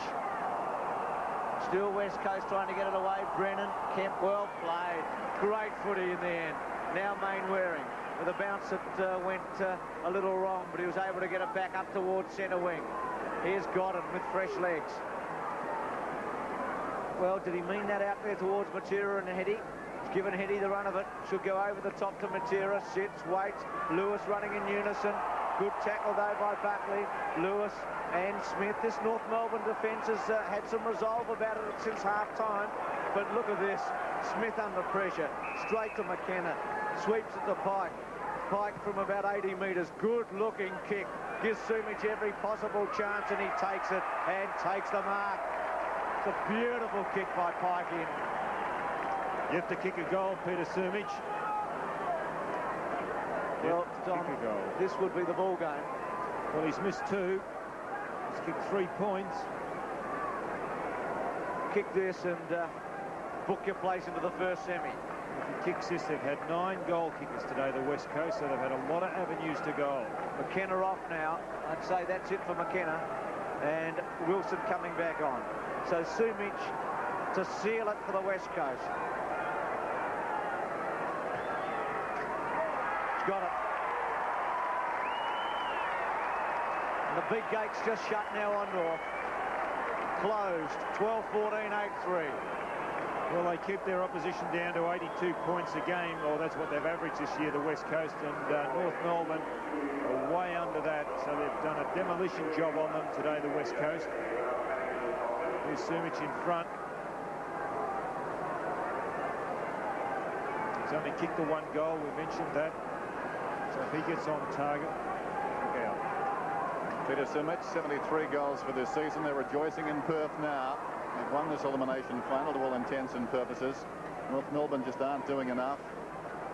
Still West Coast trying to get it away. Brennan. Kemp, well played. Great footy in the end. Now Mainwaring with a bounce that went a little wrong, but he was able to get it back up towards centre wing. Here's Godden with fresh legs. Well, did he mean that out there towards Matera and Heady? He's given Heady the run of it. Should go over the top to Matera. Sits, waits. Lewis running in unison. Good tackle, though, by Buckley. Lewis and Smith. This North Melbourne defence has had some resolve about it since half-time. But look at this. Smith under pressure. Straight to McKenna. Sweeps it to Pike. Pike from about 80 metres. Good-looking kick. Gives Sumich every possible chance, and he takes it and takes the mark. It's a beautiful kick by Pike in. You have to kick a goal, Peter Sumich. Well, Tom, this would be the ball game. Well, he's missed 2. He's kicked 3 points. Kick this and book your place into the first semi. If he kicks this, they've had 9 goal kickers today, the West Coast, so they've had a lot of avenues to goal. McKenna off now. I'd say that's it for McKenna. And Wilson coming back on. So Sumich to seal it for the West Coast. He's got it. And the big gate's just shut now on North. Closed. 12-14, 8-3. Well, they keep their opposition down to 82 points a game. Well, that's what they've averaged this year, the West Coast. And North Melbourne are way under that. So they've done a demolition job on them today, the West Coast. Here's Sumich in front. He's only kicked the 1 goal. We mentioned that. So if he gets on target, look out. Peter Sumich, 73 goals for this season. They're rejoicing in Perth now. They've won this elimination final to all intents and purposes. North Melbourne just aren't doing enough.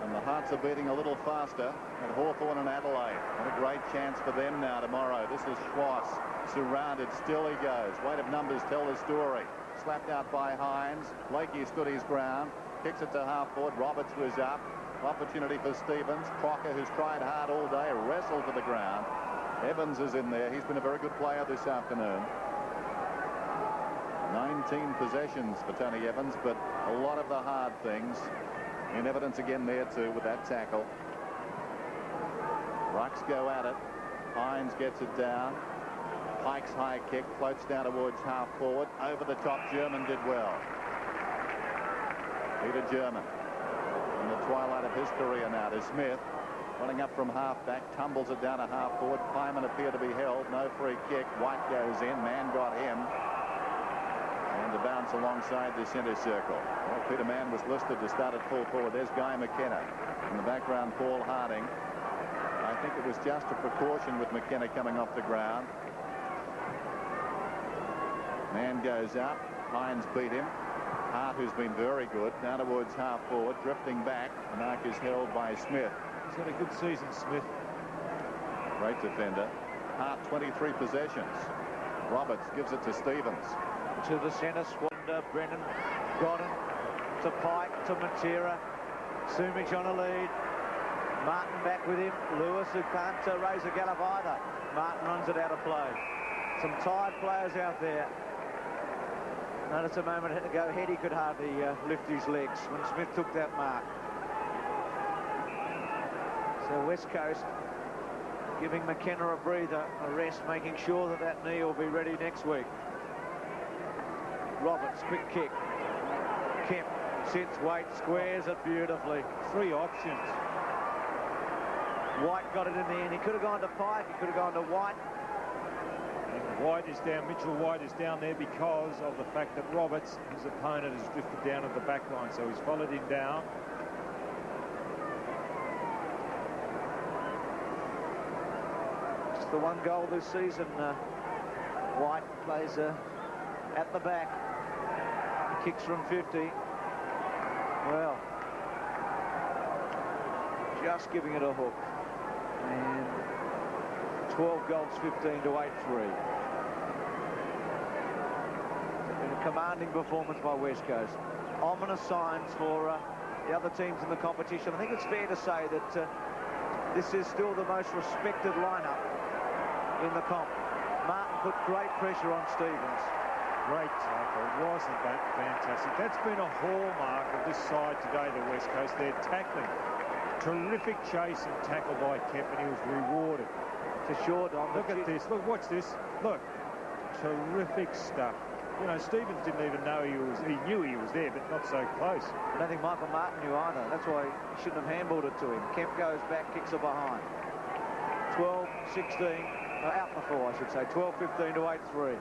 And the hearts are beating a little faster at Hawthorn and Adelaide. What a great chance for them now tomorrow. This is Schwass. Surrounded, still he goes. Weight of numbers tell the story. Slapped out by Hines. Blakey stood his ground. Kicks it to half-forward. Roberts was up. Opportunity for Stevens. Crocker, who's tried hard all day, wrestled to the ground. Evans is in there. He's been a very good player this afternoon. 19 possessions for Tony Evans, but a lot of the hard things in evidence again there too with that tackle. Rucks go at it. Hines gets it down. Pike's high kick floats down towards half forward. Over the top, German did well. Peter German in the twilight of his career now to Smith. running up from half-back, tumbles it down to half-forward. Pyman appeared to be held. No free kick. White goes in. Man got him. And the bounce alongside the centre circle. Well, Peter Mann was listed to start at full forward. There's Guy McKenna. In the background, Paul Harding. I think it was just a precaution with McKenna coming off the ground. Man goes up. Hines beat him. Hart, who's been very good, now towards half forward, drifting back. The mark is held by Smith. He's had a good season, Smith. Great defender. Hart 23 possessions. Roberts gives it to Stevens. To the centre, Swander, Brennan, Godden, to Pike, to Matera. Sumich on a lead. Martin back with him. Lewis, who can't raise a gallop either. Martin runs it out of play. Some tired players out there. Notice a moment ago, Heady could hardly lift his legs when Smith took that mark. So West Coast giving McKenna a breather, a rest, making sure that that knee will be ready next week. Roberts, quick kick. Kemp sits, waits, squares it beautifully. 3 options. White got it in the end. He could have gone to Pike, he could have gone to White. And White is down, Mitchell White is down there because of the fact that Roberts, his opponent, has drifted down at the back line, so he's followed him down. Just the one goal this season. White plays at the back. Kicks from 50. Well, just giving it a hook. And 12 goals, 15 to 8-3. Been a commanding performance by West Coast. Ominous signs for the other teams in the competition. I think it's fair to say that this is still the most respected lineup in the comp. Martin put great pressure on Stevens. Great tackle. Wasn't that fantastic? That's been a hallmark of this side today, the West Coast. They're tackling. Terrific chase and tackle by Kemp, and he was rewarded. To short on. Look at this. Look, watch this. Look. Terrific stuff. You know, Stevens didn't even know he knew he was there, but not so close. I don't think Michael Martin knew either. That's why he shouldn't have handballed it to him. Kemp goes back, kicks it behind. 12-16. Out before, I should say. 12-15 to 8-3.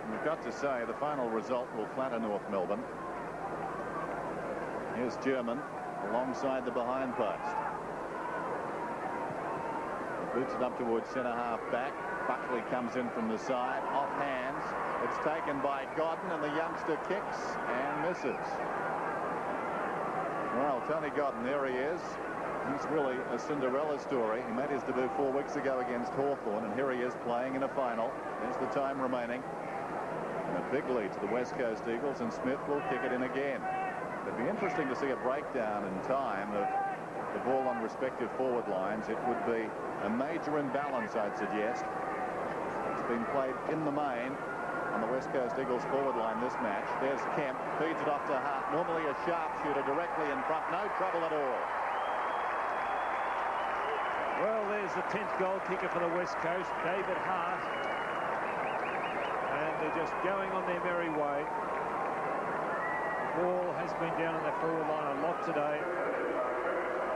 We've got to say the final result will flatter North Melbourne. Here's German alongside the behind post. Boots it up towards centre half back. Buckley comes in from the side, off hands. It's taken by Godden, and the youngster kicks and misses. Well, Tony Godden, there he is. He's really a Cinderella story. He made his debut 4 weeks ago against Hawthorn, and here he is playing in a final. There's the time remaining. And a big lead to the West Coast Eagles, and Smith will kick it in again. It'd be interesting to see a breakdown in time of the ball on respective forward lines. It would be a major imbalance, I'd suggest. It's been played in the main on the West Coast Eagles forward line this match. There's Kemp, feeds it off to Hart. Normally a sharpshooter directly in front. No trouble at all. Well, there's the 10th goal kicker for the West Coast, David Hart. And they're just going on their merry way. Ball has been down on the forward line a lot today.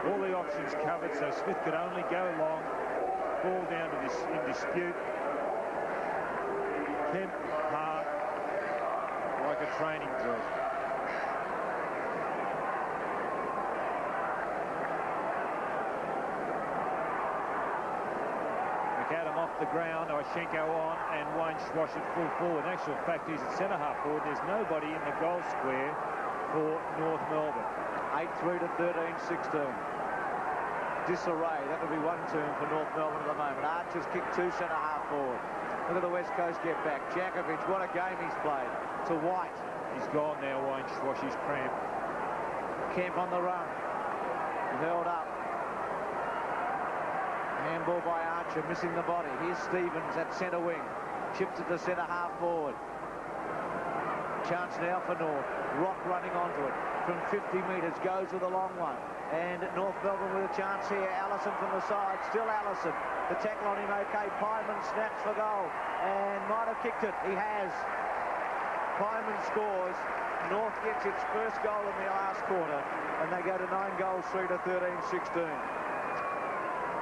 All the options covered, so Smith could only go long. Ball down to this in dispute. Kemp, Hart, like a training drill. McAdam off the ground, Oshchenko on, and Wayne Schwash at full forward. In actual fact, he's at centre half forward. There's nobody in the goal square for North Melbourne. 8-3 to 13-16. Disarray. That would be one term for North Melbourne at the moment. Archer's kicked to centre half forward. Look at the West Coast get back. Jakovic, what a game he's played. To White. He's gone now, Wayne Schwash. He's cramped. Kemp on the run. Held up. Handball by Archer, missing the body. Here's Stevens at centre wing. Chips it to centre half forward. Chance now for North. Rock running onto it. From 50 metres, goes with a long one. And North Melbourne with a chance here. Allison from the side. Still Allison. The tackle on him okay. Pyman snaps for goal. And might have kicked it. He has. Pyman scores. North gets its first goal in the last quarter. And they go to 9 goals, 3 to 13-16.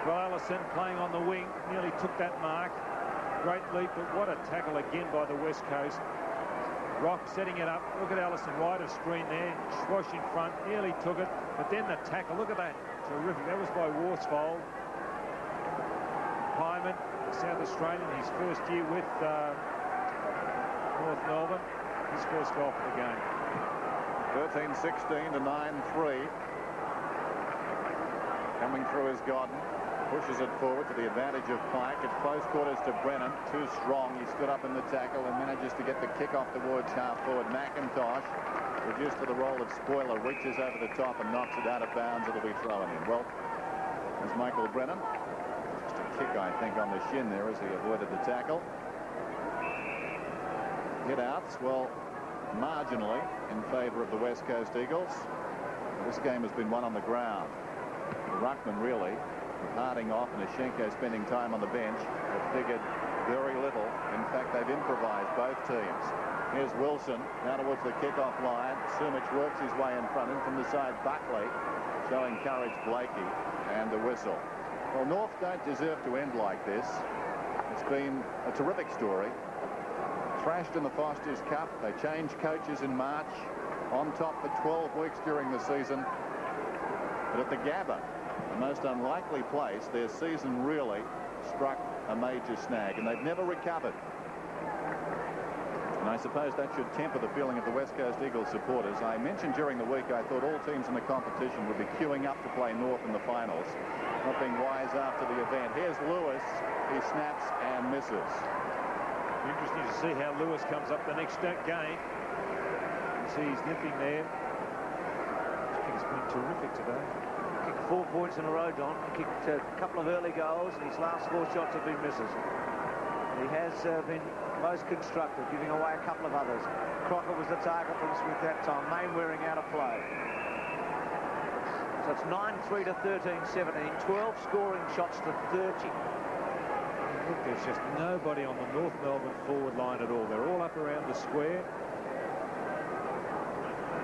Well, Allison playing on the wing nearly took that mark. Great leap, but what a tackle again by the West Coast. Rock setting it up. Look at Allison right of screen there. Schwash in front, nearly took it. But then the tackle, look at that. Terrific. That was by Worsfold. Hyman, South Australian, his first year with North Melbourne. His first goal for the game. 13-16 to 9-3. Coming through is Godden. Pushes it forward to the advantage of Pike. At close quarters to Brennan. Too strong. He stood up in the tackle and manages to get the kick off towards half forward. McIntosh, reduced to the role of spoiler, reaches over the top and knocks it out of bounds. It'll be thrown in. Well, there's Michael Brennan. Just a kick, I think, on the shin there as he avoided the tackle. Hit outs, well, marginally in favour of the West Coast Eagles. This game has been won on the ground. The ruckman really, with Harding off and Ashenko spending time on the bench, have figured very little. In fact, they've improvised, both teams. Here's Wilson now towards the kickoff line. Sumich works his way in front, and from the side Buckley showing courage Blakey, and the whistle. Well, North don't deserve to end like this. It's been a terrific story. Thrashed in the Foster's Cup. They changed coaches in March. On top for 12 weeks during the season. But at the Gabba, the most unlikely place, their season really struck a major snag, and they've never recovered. And I suppose that should temper the feeling of the West Coast Eagles supporters. I mentioned during the week I thought all teams in the competition would be queuing up to play North in the finals, not being wise after the event. Here's Lewis. He snaps and misses. Interesting to see how Lewis comes up the next game. You see he's nipping there. I think he's been terrific today. Kicked 4 points in a row, Don. Kicked a couple of early goals, and his last 4 shots have been misses. He has been most constructive, giving away a couple of others. Crocker was the target from Smith that time. Mainwaring out of play. So it's 9-3 to 13-17. 12 scoring shots to 30. Look, there's just nobody on the North Melbourne forward line at all. They're all up around the square.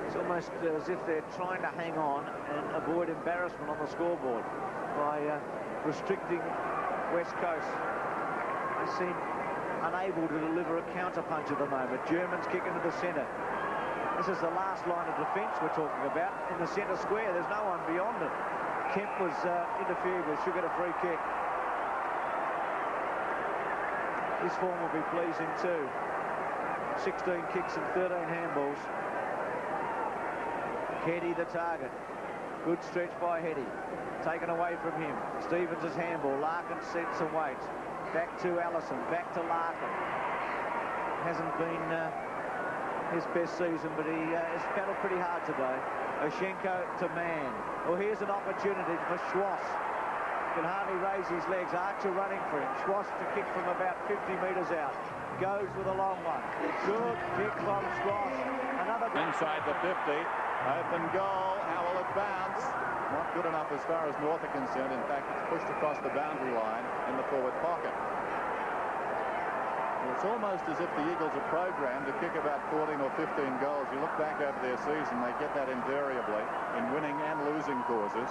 It's almost as if they're trying to hang on and avoid embarrassment on the scoreboard by restricting West Coast. They seem unable to deliver a counter-punch at the moment. Germans kick into the centre. This is the last line of defence we're talking about. In the centre square, there's no one beyond it. Kemp was interfered with. Should get a free kick. This form will be pleasing too. 16 kicks and 13 handballs. Heady the target. Good stretch by Heady. Taken away from him. Stevens' handball. Larkin sent some weight. Back to Allison. Back to Larkin. Hasn't been his best season, but he has battled pretty hard today. Oshenko to man. Well, here's an opportunity for Schwass. Can hardly raise his legs. Archer running for him. Schwass to kick from about 50 metres out. Goes with a long one. Good kick from Schwass. Another inside the 50. Open goal. How will it bounce? Not good enough as far as North are concerned. In fact, it's pushed across the boundary line in the forward pocket. Well, it's almost as if the Eagles are programmed to kick about 14 or 15 goals. You look back over their season, they get that invariably in winning and losing causes.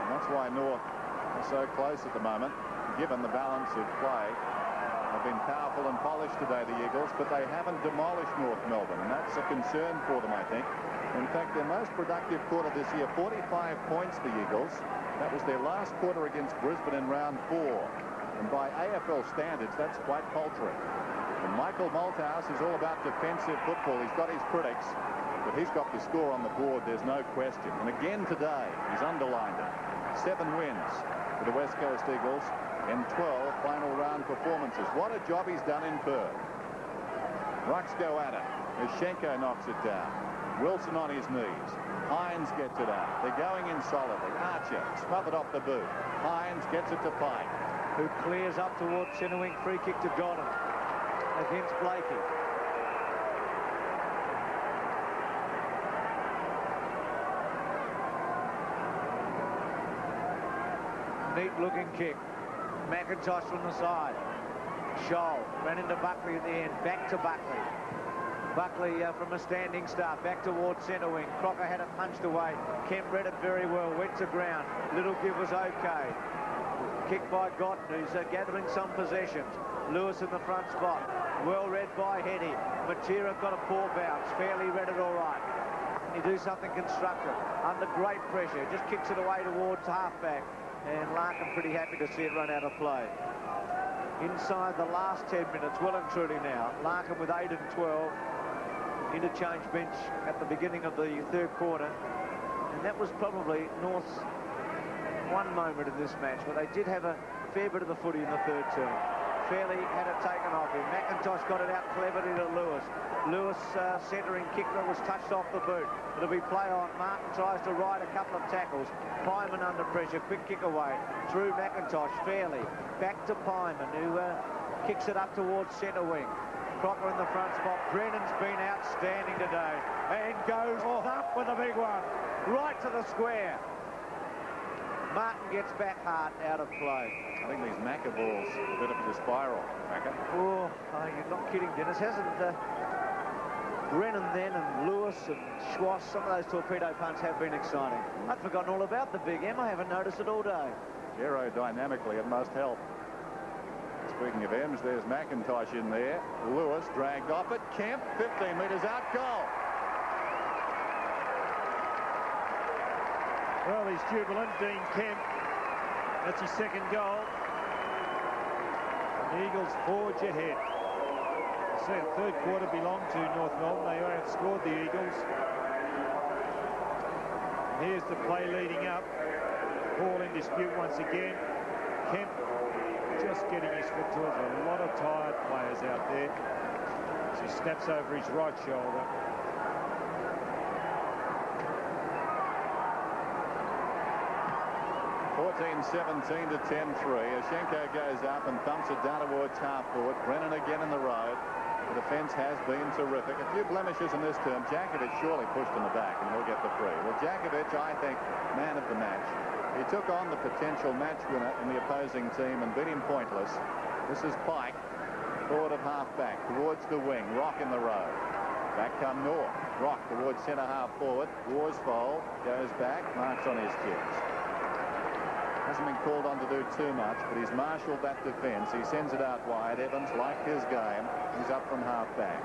And that's why North are so close at the moment, given the balance of play. They've been powerful and polished today, the Eagles, but they haven't demolished North Melbourne, and that's a concern for them, I think. In fact, their most productive quarter this year, 45 points, the Eagles. That was their last quarter against Brisbane in round 4. And by AFL standards, that's quite paltry. And Michael Malthouse is all about defensive football. He's got his critics, but he's got the score on the board, there's no question. And again today, he's underlined it. 7 wins for the West Coast Eagles in 12 final round performances. What a job he's done in Perth. Rucks go at it. Ashenko knocks it down. Wilson on his knees. Hines gets it out. They're going in solidly. Archer smothered off the boot. Hines gets it to Pike, who clears up towards centre wing. Free kick to Godden against Blakey. Neat looking kick. McIntosh from the side. Scholl ran into Buckley at the end. Back to Buckley. Buckley from a standing start, back towards centre wing. Crocker had it punched away. Kemp read it very well, went to ground. Little give was okay. Kicked by Gotten, who's gathering some possessions. Lewis in the front spot. Well read by Heady. Matera got a poor bounce. Fairly read it all right. You do something constructive. Under great pressure. Just kicks it away towards halfback. And Larkin pretty happy to see it run out of play. Inside the last 10 minutes, well and truly now. Larkin with 8 and 12. Interchange bench at the beginning of the third quarter. And that was probably North's one moment in this match where they did have a fair bit of the footy in the third term. Fairley had it taken off him. McIntosh got it out cleverly to Lewis. Lewis centering kick that was touched off the boot. It'll be play on. Martin tries to ride a couple of tackles. Pyman under pressure. Quick kick away. Through McIntosh. Fairley. Back to Pyman, who kicks it up towards centre wing. Crocker in the front spot. Brennan's been outstanding today. And goes up with a big one. Right to the square. Martin gets back hard out of play. I think these Macca balls a bit of a spiral, Macca. Oh, you're not kidding, Dennis. Hasn't Brennan then and Lewis and Schwass, some of those torpedo punts have been exciting. I'd forgotten all about the big M. I haven't noticed it all day. Aerodynamically, it must help. Speaking of M's, there's McIntosh in there. Lewis dragged off it. Kemp, 15 metres out, goal. Well, he's jubilant, Dean Kemp. That's his second goal. And the Eagles forge ahead. I say the third quarter belonged to North Melbourne. They outscored the Eagles. And here's the play leading up. Ball in dispute once again. Kemp just getting his foot to it. There's a lot of tired players out there. As he snaps over his right shoulder. 14-17 to 10-3. Ashenko goes up and thumps it down towards half forward. Brennan again in the road. The defence has been terrific. A few blemishes in this term. Jakovic surely pushed in the back and he'll get the free. Well, Jakovic, I think, man of the match. He took on the potential match winner in the opposing team and beat him pointless. This is Pike, forward of half-back, towards the wing. Rock in the road. Back come North. Rock towards centre-half forward. Worsfold goes back, marks on his chest. Hasn't been called on to do too much, but he's marshalled that defence. He sends it out wide. Evans liked his game. He's up from half-back.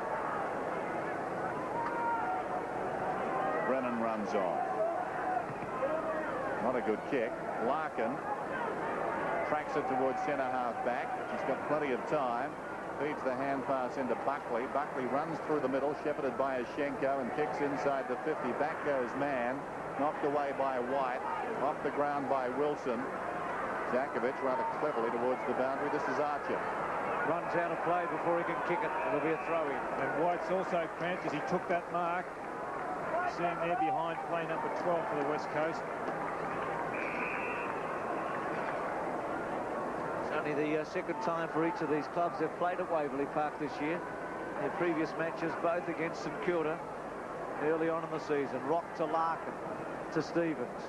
Brennan runs on. Not a good kick. Larkin tracks it towards centre-half back. He's got plenty of time. Feeds the hand pass into Buckley. Buckley runs through the middle, shepherded by Ashenko, and kicks inside the 50. Back goes Mann. Knocked away by White. Off the ground by Wilson. Jakovic rather cleverly towards the boundary. This is Archer. Runs out of play before he can kick it. It'll be a throw-in. And White's also cramped as he took that mark. You see him there behind play number 12 for the West Coast. It's only the second time for each of these clubs they've played at Waverley Park this year. Their previous matches both against St Kilda early on in the season. Rock to Larkin to Stevens.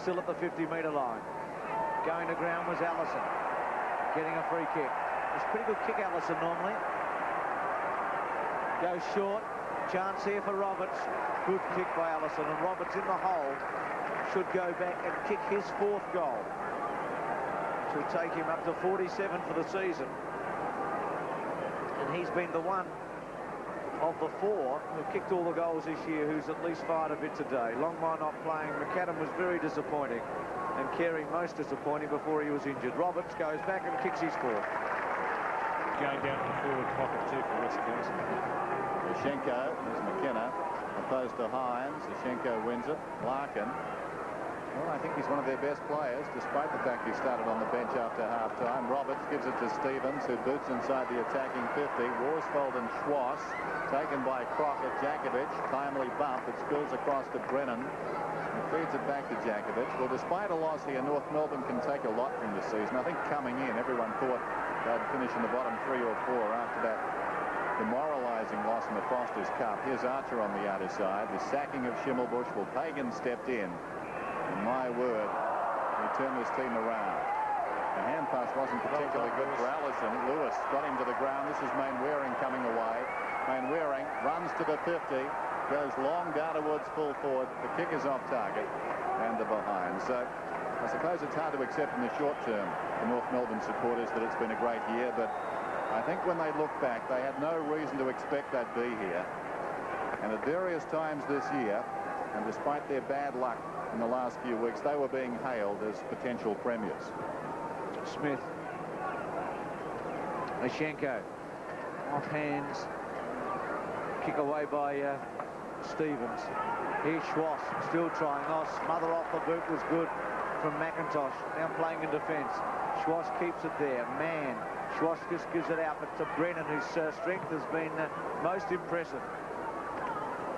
Still at the 50-metre line. Going to ground was Allison. Getting a free kick. It's a pretty good kick, Allison, normally. Goes short. Chance here for Roberts. Good kick by Allison. And Roberts in the hole should go back and kick his fourth goal. Which will take him up to 47 for the season. And he's been the one of the four who kicked all the goals this year who's at least fired a bit today. Longmire not playing. McAdam was very disappointing. And Carey most disappointing before he was injured. Roberts goes back and kicks his fourth. Going down to the forward pocket too for West Coast. Ashenko, there's McKenna, opposed to Hines. Ashenko wins it. Larkin. Well, I think he's one of their best players, despite the fact he started on the bench after half-time. Roberts gives it to Stevens, who boots inside the attacking 50. Worsfold and Schwass, taken by Crockett. Jakovic, timely bump. It spills across to Brennan. He feeds it back to Jakovic. Well, despite a loss here, North Melbourne can take a lot from this season. I think coming in, everyone thought they'd finish in the bottom 3 or 4 after that demoralising loss in the Foster's Cup. Here's Archer on the outer side. The sacking of Schimmelbusch. Well, Pagan stepped in. And my word, he turned this team around. The hand pass wasn't particularly good for Allison. Lewis got him to the ground. This is Mainwaring coming away. Mainwaring runs runs to the 50, goes long down towards full forward. The kick is off target and the behind. So I suppose it's hard to accept in the short term for North Melbourne supporters that it's been a great year, but I think when they look back, they had no reason to expect they'd be here. And at various times this year, and despite their bad luck in the last few weeks, they were being hailed as potential premiers. Smith. Ashenko. Off hands. Kick away by Stevens. Here's Schwass still trying. Oh, smother off the boot was good from McIntosh. Now playing in defence. Schwass keeps it there. Man. Schwass just gives it out, but to Brennan, whose strength has been most impressive.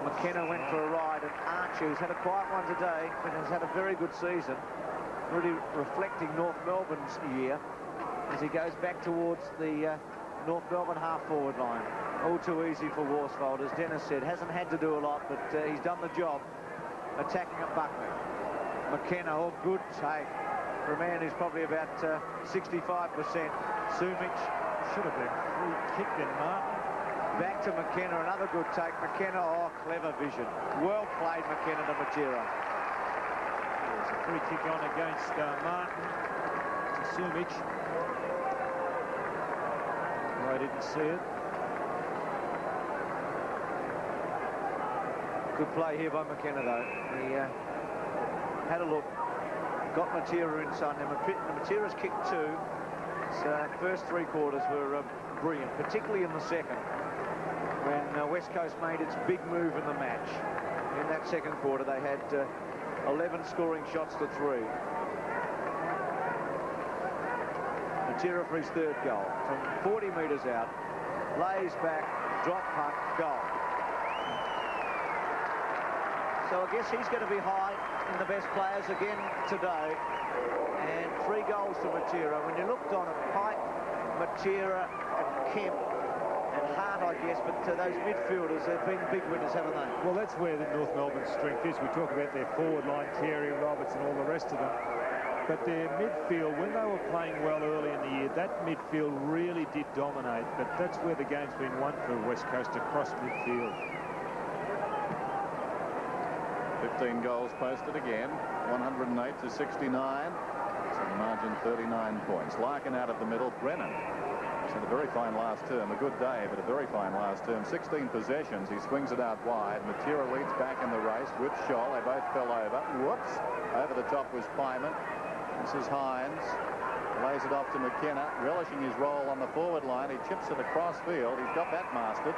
McKenna went for a ride, and Archer, who's had a quiet one today, but has had a very good season, really reflecting North Melbourne's year as he goes back towards the North Melbourne half-forward line. All too easy for Worsfold, as Dennis said. Hasn't had to do a lot, but he's done the job attacking at Buckley. McKenna, oh, good take for a man who's probably about 65%. Sumich. Should have been free kicked in, Martin. Back to McKenna, another good take. McKenna, oh, clever vision. Well played, McKenna to Matera. There's a free kick on against Martin to Sumich. I didn't see it. Good play here by McKenna, though. He had a look, got Matera inside. Now, Matera's kicked two. His first three quarters were brilliant, particularly in the second, when West Coast made its big move in the match. In that second quarter, they had 11 scoring shots to 3. Matera for his third goal. From 40 metres out, lays back, drop punt, goal. So I guess he's going to be high in the best players again today. And 3 goals to Matera. When you looked on it, Pike, Matera and Kemp and Hart, I guess, but those midfielders, they've been big winners, haven't they? Well, that's where the North Melbourne strength is. We talk about their forward line, Carey, Roberts and all the rest of them. But their midfield, when they were playing well early in the year, that midfield really did dominate. But that's where the game's been won for West Coast, across midfield. 15 goals posted again, 108 to 69. So the margin 39 points. Larkin out of the middle, Brennan. He's had a very fine last term, a good day, but a very fine last term. 16 possessions, he swings it out wide. Matera leads back in the race with Scholl. They both fell over. Whoops. Over the top was Pyman. This is Hines. Lays it off to McKenna, relishing his role on the forward line. He chips it across field. He's got that mastered.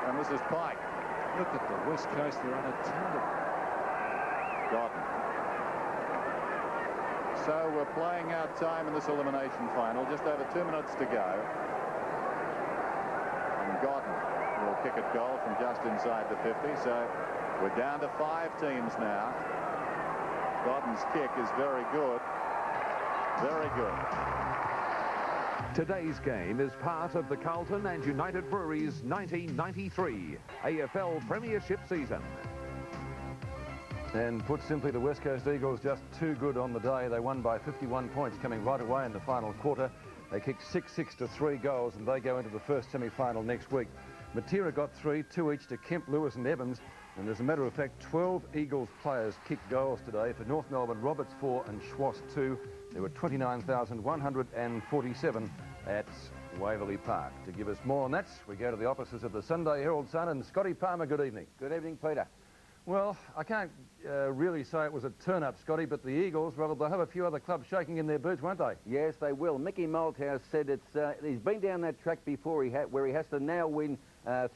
And this is Pike. Look at the West Coast, they're unattended. Godden. So we're playing out time in this elimination final. Just over 2 minutes to go. And Godden will kick it goal from just inside the 50. So we're down to 5 teams now. Godden's kick is very good. Very good. Today's game is part of the Carlton and United Breweries 1993 AFL Premiership season. And put simply, the West Coast Eagles just too good on the day. They won by 51 points coming right away in the final quarter. They kicked 6-6 to 3 goals, and they go into the first semi-final next week. Matera got 3, 2 each to Kemp, Lewis and Evans. And as a matter of fact, 12 Eagles players kicked goals today. For North Melbourne, Roberts 4 and Schwass 2. There were 29,147 at Waverley Park. To give us more on that, we go to the offices of the Sunday Herald Sun. And Scotty Palmer, good evening. Good evening, Peter. Well, I can't really say it was a turn-up, Scotty, but the Eagles, well, they'll have a few other clubs shaking in their boots, won't they? Yes, they will. Mickey Malthouse said he's been down that track before where he has to now win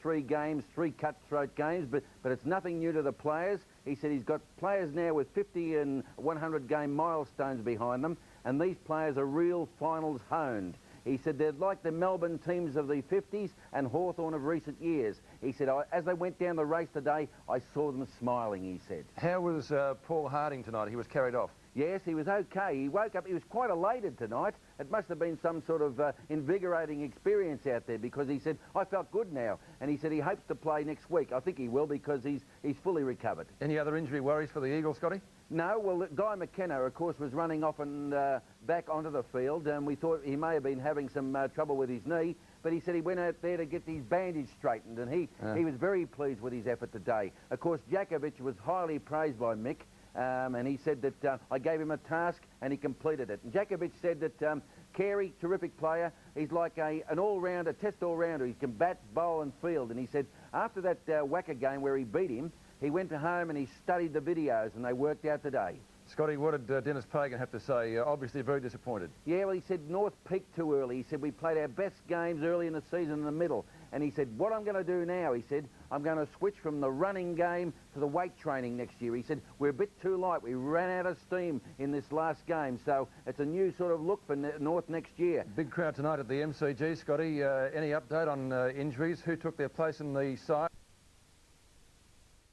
3 games, 3 cutthroat games, but it's nothing new to the players. He said he's got players now with 50 and 100 game milestones behind them, and these players are real finals honed. He said they're like the Melbourne teams of the 50s and Hawthorn of recent years. He said, as they went down the race today, I saw them smiling, he said. How was Paul Harding tonight? He was carried off. Yes, he was okay. He woke up, he was quite elated tonight. It must have been some sort of invigorating experience out there, because he said, I felt good now. And he said he hopes to play next week. I think he will, because he's fully recovered. Any other injury worries for the Eagles, Scotty? No, well, Guy McKenna, of course, was running off and back onto the field, and we thought he may have been having some trouble with his knee. but he said he went out there to get his bandage straightened, and he was very pleased with his effort today. Of course, Jakovic was highly praised by Mick, and he said that I gave him a task and he completed it. And Jakovic said that Carey, terrific player, he's like an all-rounder, test all-rounder. He can bat, bowl and field. And he said after that Wacker game where he beat him, he went home and he studied the videos, and they worked out today. Scotty, what did Dennis Pagan have to say? Obviously very disappointed. Yeah, well, he said North peaked too early. He said we played our best games early in the season in the middle. And he said, what I'm going to do now, he said, I'm going to switch from the running game to the weight training next year. He said, we're a bit too light. We ran out of steam in this last game. So it's a new sort of look for North next year. Big crowd tonight at the MCG, Scotty. Any update on injuries? Who took their place in the side?